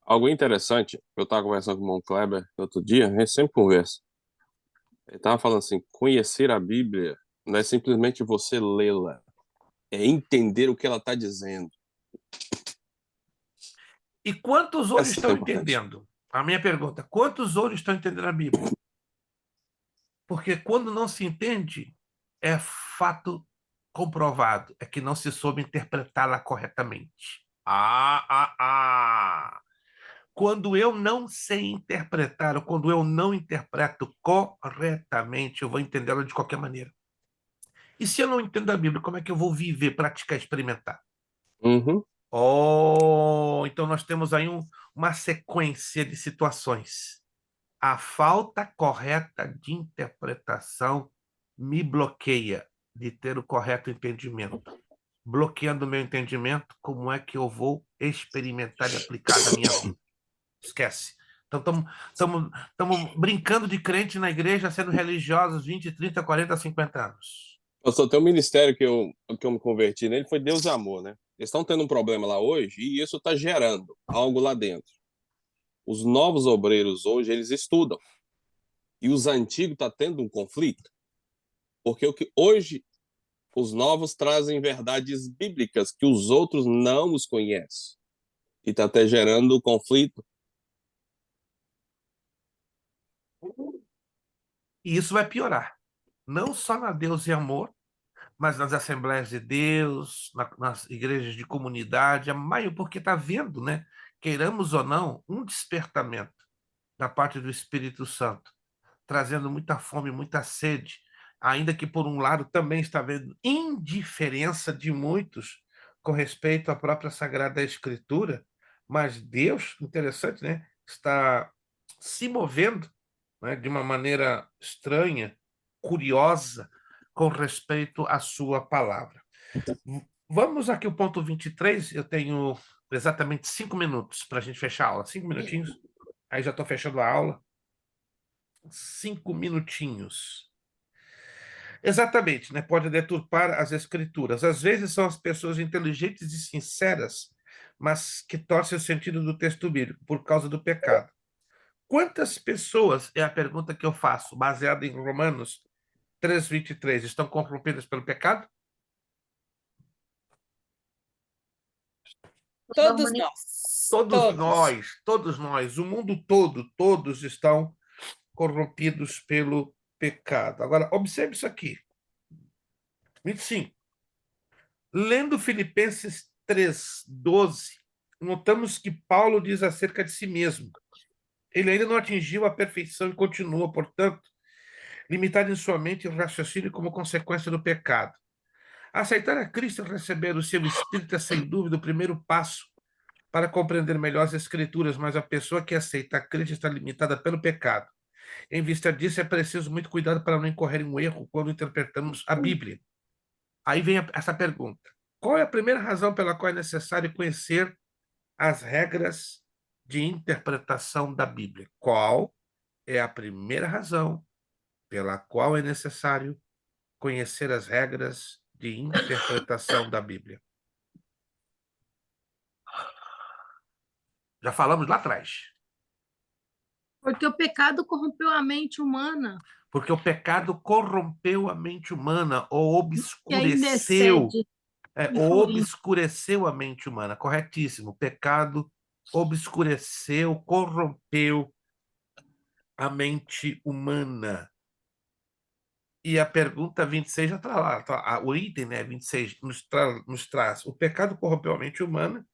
algo interessante, eu estava conversando com o irmão Kleber outro dia, a gente sempre conversa. Ele estava falando assim, conhecer a Bíblia não é simplesmente você lê-la, é entender o que ela está dizendo. E quantos hoje Essa é estão importante. entendendo? A minha pergunta, quantos hoje estão entendendo a Bíblia? Porque quando não se entende, é fato comprovado, é que não se soube interpretá-la corretamente. Quando eu não sei interpretar, ou quando eu não interpreto corretamente, eu vou entendê-la de qualquer maneira. E se eu não entendo a Bíblia, como é que eu vou viver, praticar, experimentar? Uhum. Então nós temos aí uma sequência de situações. A falta correta de interpretação me bloqueia de ter o correto entendimento. Bloqueando o meu entendimento, como é que eu vou experimentar e aplicar na minha vida? Esquece. Então, estamos brincando de crente na igreja, sendo religiosos 20, 30, 40, 50 anos. Pastor, tem um ministério que eu me converti nele, foi Deus e Amor, né? Eles estão tendo um problema lá hoje e isso está gerando algo lá dentro. Os novos obreiros hoje, eles estudam. E os antigos estão tendo um conflito. Porque o que hoje os novos trazem verdades bíblicas que os outros não os conhecem. E está até gerando conflito. E isso vai piorar. Não só na Deus e Amor, mas nas Assembleias de Deus, nas igrejas de comunidade, porque está vendo, né? Queiramos ou não, um despertamento da parte do Espírito Santo, trazendo muita fome, muita sede, ainda que por um lado também está havendo indiferença de muitos com respeito à própria Sagrada Escritura, mas Deus, interessante, né? Está se movendo, né, de uma maneira estranha, curiosa, com respeito à sua palavra. Vamos aqui o ponto 23. Eu tenho exatamente 5 minutos para a gente fechar a aula. 5 minutinhos. Aí já estou fechando a aula. 5 minutinhos. Exatamente, né? Pode deturpar as escrituras. Às vezes são as pessoas inteligentes e sinceras, mas que torcem o sentido do texto bíblico por causa do pecado. Quantas pessoas, é a pergunta que eu faço, baseada em Romanos 3:23, estão corrompidas pelo pecado? Todos nós. Todos nós, o mundo todo, todos estão corrompidos pelo pecado. Agora, observe isso aqui. 25. Lendo Filipenses 3:12, notamos que Paulo diz acerca de si mesmo. Ele ainda não atingiu a perfeição e continua, portanto, limitado em sua mente e raciocínio como consequência do pecado. Aceitar a Cristo e receber o seu Espírito é, sem dúvida, o primeiro passo para compreender melhor as Escrituras, mas a pessoa que aceita a Cristo está limitada pelo pecado. Em vista disso, é preciso muito cuidado para não incorrer em um erro quando interpretamos a Bíblia. Aí vem essa pergunta. Qual é a primeira razão pela qual é necessário conhecer as regras de interpretação da Bíblia? Qual é a primeira razão pela qual é necessário conhecer as regras de interpretação da Bíblia? Já falamos lá atrás. Porque o pecado corrompeu a mente humana. Porque o pecado corrompeu a mente humana ou E ainda obscureceu, excede. ou obscureceu a mente humana. Corretíssimo. O pecado obscureceu, corrompeu a mente humana. E a pergunta 26 já está lá. O item, né, 26 nos traz. O pecado corrompeu a mente humana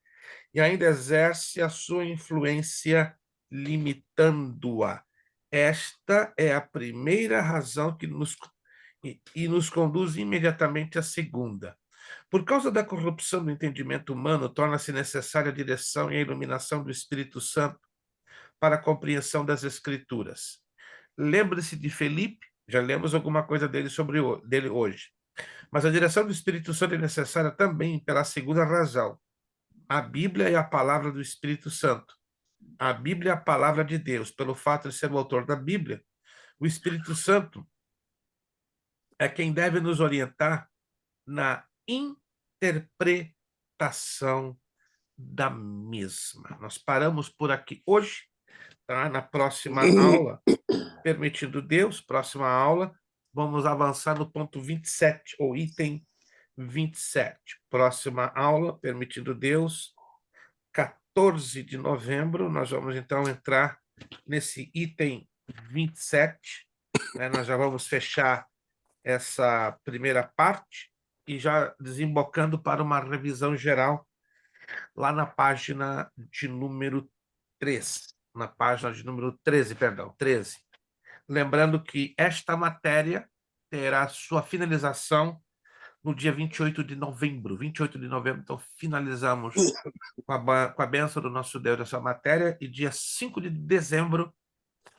e ainda exerce a sua influência limitando-a. Esta é a primeira razão que nos conduz imediatamente à segunda. Por causa da corrupção do entendimento humano, torna-se necessária a direção e a iluminação do Espírito Santo para a compreensão das Escrituras. Lembre-se de Felipe, já lemos alguma coisa dele hoje. Mas a direção do Espírito Santo é necessária também pela segunda razão. A Bíblia é a palavra do Espírito Santo. A Bíblia é a palavra de Deus. Pelo fato de ser o autor da Bíblia, o Espírito Santo é quem deve nos orientar na interpretação da mesma. Nós paramos por aqui hoje, tá? Na próxima aula, permitindo Deus, próxima aula, vamos avançar no ponto 27, ou item 27. Próxima aula, permitindo Deus, 14 de novembro, nós vamos então entrar nesse item 27, né? Nós já vamos fechar essa primeira parte e já desembocando para uma revisão geral lá na página de número 3, na página de número 13, perdão, 13. Lembrando que esta matéria terá sua finalização no dia 28 de novembro. 28 de novembro, então, finalizamos com a bênção do nosso Deus essa matéria, e dia 5 de dezembro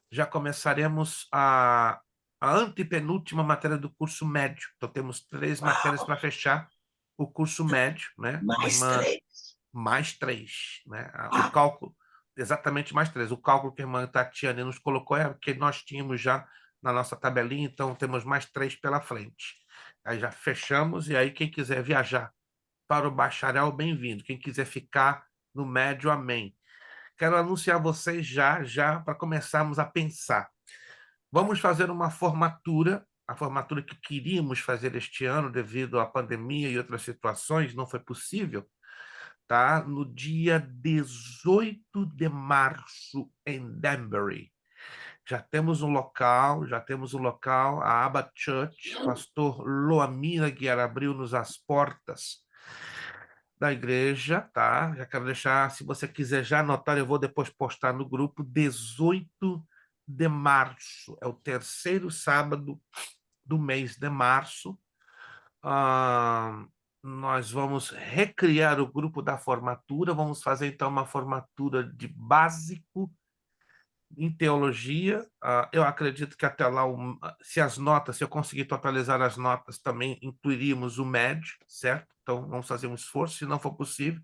já começaremos a antepenúltima matéria do curso médio. Então, temos 3 matérias para fechar o curso médio, né? Mais 3. Mais 3, né? exatamente mais 3. O cálculo que a irmã Tatiane nos colocou é o que nós tínhamos já na nossa tabelinha, então temos mais 3 pela frente. Aí já fechamos, e aí quem quiser viajar para o bacharel, bem-vindo. Quem quiser ficar no médio, amém. Quero anunciar a vocês já, para começarmos a pensar. Vamos fazer uma formatura, a formatura que queríamos fazer este ano, devido à pandemia e outras situações, não foi possível, tá? No dia 18 de março, em Danbury. Já temos um local, a Abba Church, pastor Loamira Guiar abriu-nos as portas da igreja, tá? Já quero deixar, se você quiser já anotar, eu vou depois postar no grupo, 18 de março, é o terceiro sábado do mês de março. Nós vamos recriar o grupo da formatura, vamos fazer então uma formatura de básico em teologia. Eu acredito que até lá, se eu conseguir totalizar as notas, também incluiríamos o médio, certo? Então, vamos fazer um esforço. Se não for possível,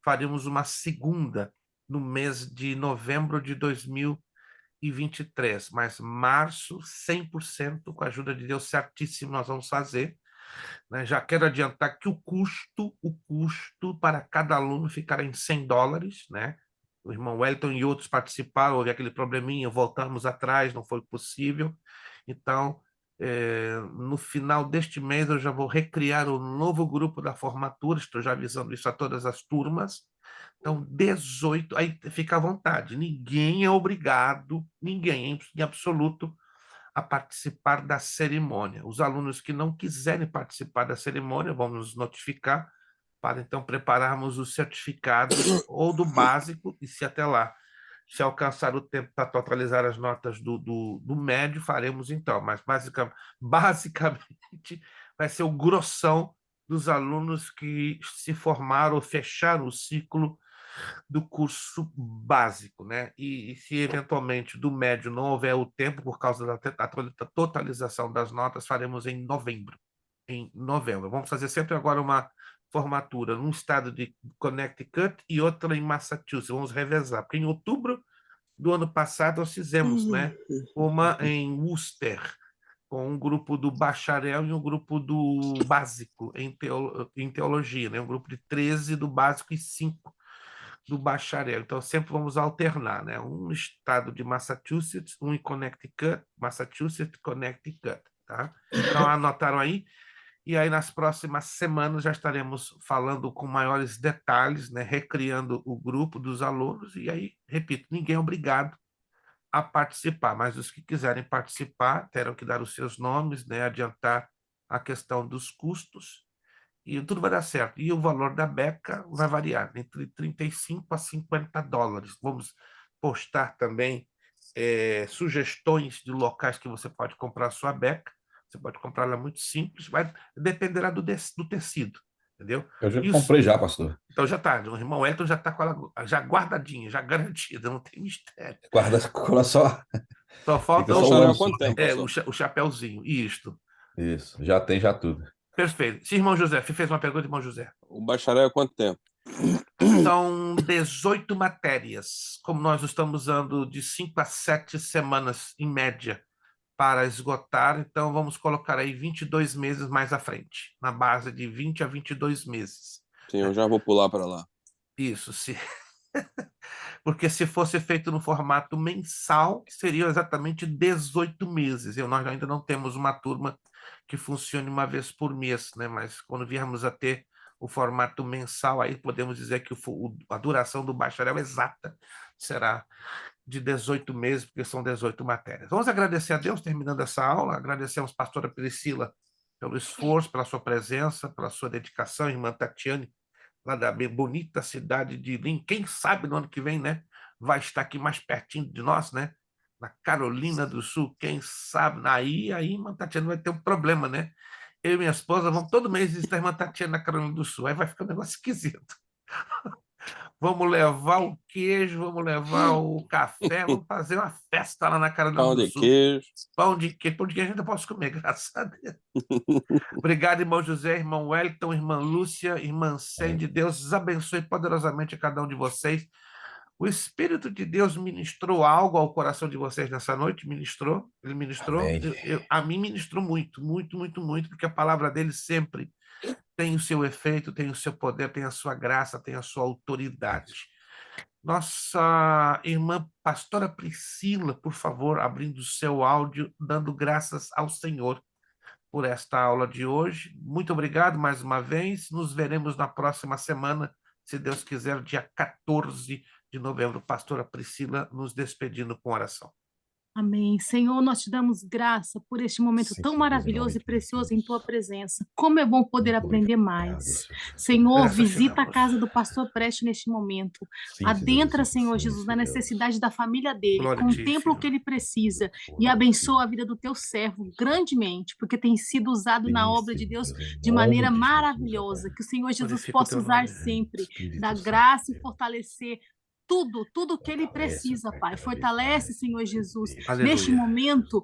faríamos uma segunda no mês de novembro de 2023. Mas março, 100%, com a ajuda de Deus, certíssimo, nós vamos fazer. Né? Já quero adiantar que o custo para cada aluno ficará em $100, né? O irmão Wellington e outros participaram, houve aquele probleminha, voltamos atrás, não foi possível. Então, no final deste mês, eu já vou recriar o novo grupo da formatura, estou já avisando isso a todas as turmas. Então, 18, aí fica à vontade, ninguém é obrigado, ninguém, em absoluto, a participar da cerimônia. Os alunos que não quiserem participar da cerimônia vão nos notificar para então prepararmos os certificados ou do básico, e se até lá se alcançar o tempo para totalizar as notas do médio, faremos então, mas basicamente vai ser o grossão dos alunos que se formaram ou fecharam o ciclo do curso básico, né? E se eventualmente do médio não houver o tempo por causa da totalização das notas, faremos em novembro. Em novembro. Vamos fazer sempre agora uma formatura num estado de Connecticut e outra em Massachusetts. Vamos revezar, porque em outubro do ano passado nós fizemos, né, uma em Worcester, com um grupo do bacharel e um grupo do básico em teologia, né? Um grupo de 13 do básico e 5 do bacharel. Então, sempre vamos alternar, né? Um no estado de Massachusetts, um em Connecticut, Massachusetts, Connecticut, tá? Então, anotaram aí? E aí, nas próximas semanas, já estaremos falando com maiores detalhes, né? Recriando o grupo dos alunos. E aí, repito, ninguém é obrigado a participar, mas os que quiserem participar terão que dar os seus nomes, né? Adiantar a questão dos custos, e tudo vai dar certo. E o valor da beca vai variar entre $35 a $50. Vamos postar também sugestões de locais que você pode comprar a sua beca. Você pode comprar ela muito simples, vai dependerá do tecido, entendeu? Eu já Isso, comprei já, pastor. então já está, o irmão Elton já está com ela já guardadinha, já garantida, não tem mistério. Guarda, cola só. Só falta Fica só o Bacharel há lenço. quanto tempo, pastor? o chapéuzinho, isto. Isso, já tem já tudo. Perfeito. Sim, irmão José, você fez uma pergunta, irmão José. O bacharel há quanto tempo? São 18 matérias, como nós estamos usando de 5 a 7 semanas, em média, para esgotar, então vamos colocar aí 22 meses mais à frente, na base de 20 a 22 meses. Sim, eu já vou pular para lá. Isso, sim. Porque se fosse feito no formato mensal, seriam exatamente 18 meses. Nós ainda não temos uma turma que funcione uma vez por mês, né? Mas quando viermos a ter o formato mensal, aí podemos dizer que a duração do bacharel exata será de 18 meses, porque são 18 matérias. Vamos agradecer a Deus, terminando essa aula, agradecemos a pastora Priscila pelo esforço, pela sua presença, pela sua dedicação, irmã Tatiane, lá da bonita cidade de Lynn. Quem sabe no ano que vem, né? Vai estar aqui mais pertinho de nós, né? Na Carolina do Sul, quem sabe? Aí, irmã Tatiana vai ter um problema, né? Eu e minha esposa vamos todo mês visitar a irmã Tatiana na Carolina do Sul. Aí vai ficar um negócio esquisito. Vamos levar o queijo, vamos levar o café, vamos fazer uma festa lá na Carolina Pão do de Sul. queijo. Pão de queijo ainda posso comer, graças a Deus. Obrigado, irmão José, irmão Wellington, irmã Lúcia, irmã Sandy. Deus abençoe poderosamente a cada um de vocês. O Espírito de Deus ministrou algo ao coração de vocês nessa noite? Ministrou? Ele ministrou? Amém. A mim ministrou muito, muito, muito, muito, porque a palavra dele sempre tem o seu efeito, tem o seu poder, tem a sua graça, tem a sua autoridade. Nossa irmã pastora Priscila, por favor, abrindo o seu áudio, dando graças ao Senhor por esta aula de hoje. Muito obrigado mais uma vez. Nos veremos na próxima semana, se Deus quiser, dia 14 de novembro. Pastora Priscila, nos despedindo com oração. Amém. Senhor, nós te damos graça por este momento Sim, tão Senhor, maravilhoso em e nome de precioso em Jesus. tua presença. Como é bom poder aprender mais. Senhor, Graças te visita a damos. casa do pastor Preste neste momento. Sim, Adentra, Senhor sim, Jesus, na Deus. necessidade da família dele. Glória a ti, Contempla o Senhor. que ele precisa e abençoa a vida do teu servo grandemente, porque tem sido usado na obra de Deus de maneira maravilhosa. Que o Senhor Jesus Glorifica o possa teu usar nome. sempre Espírito da Santo. graça e fortalecer tudo que ele Fortalece, precisa, Pai, Pai. cada vez Fortalece, mais. Senhor Jesus, Aleluia. neste momento,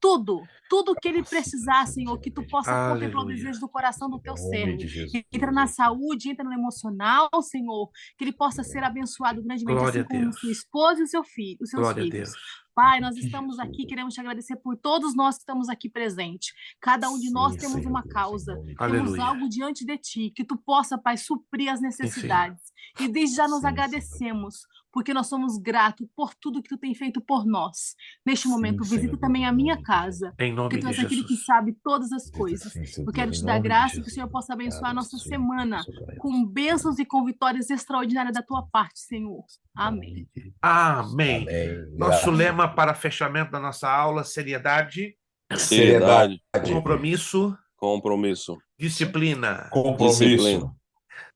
tudo que ele precisar, Senhor, que tu possa contemplar o Aleluia. desejo do coração do teu Em nome servo. de Jesus. Entra na saúde, entra no emocional, Senhor, que ele possa ser abençoado grandemente, Glória assim a como Deus. sua esposa e o seu filho, os seus Glória a filhos. Deus. Pai, nós estamos aqui, queremos te agradecer por todos nós que estamos aqui presentes. Cada um de nós Sim, temos Senhor uma Deus, em causa, nome de temos Aleluia. algo diante de ti, que tu possa, Pai, suprir as necessidades. E desde já nos Sim, agradecemos, porque nós somos gratos por tudo que tu tem feito por nós. Neste Sim, momento, Senhor visita Deus, também em a minha nome de casa, Em porque nome tu de és aquele que Jesus. sabe todas as Jesus. coisas. Sim, Senhor Eu quero Deus, te em dar nome de graça e que o Jesus. Senhor possa abençoar a nossa Abençoe, semana abençoe. com bênçãos e com vitórias extraordinárias da tua parte, Senhor. Amém. Amém. Amém. Nosso Graças. lema para fechamento da nossa aula: seriedade, Seriedade, compromisso, compromisso, disciplina. Compromisso.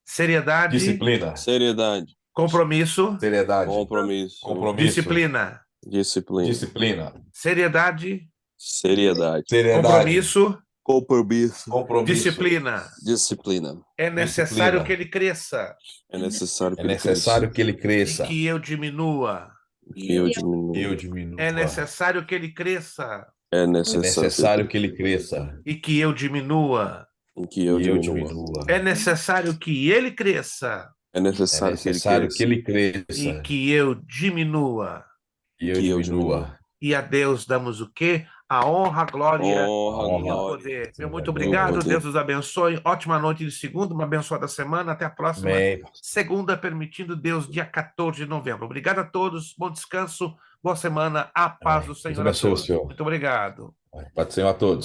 Seriedade, Disciplina. seriedade, compromisso, Seriedade. compromisso, Compromisso. disciplina. disciplina, Disciplina. Seriedade, seriedade, Seriedade. compromisso, compromisso, Compromisso. disciplina. disciplina. É necessário Disciplina. que ele cresça É necessário É que ele necessário que ele e cresça. que eu diminua. que eu diminua. Eu diminuo. É necessário que ele cresça É É necessário necessário que ele cresça. e que eu diminua. que eu E eu diminua. diminua. É necessário que ele cresça É É necessário que ele necessário que cresça. ele cresça. e que eu diminua. E eu que eu diminua. E a Deus damos o quê? A honra, a glória Honra, e o Honra. poder. Meu muito E o obrigado. poder. Deus os abençoe. Ótima noite de segunda, uma abençoada semana. Até a próxima Amém. segunda, permitindo Deus, dia 14 de novembro. Obrigado a todos. Bom descanso, boa semana. A paz do Amém. Senhor Deus a abençoe o todos. senhor. Muito obrigado. Paz do Senhor a todos.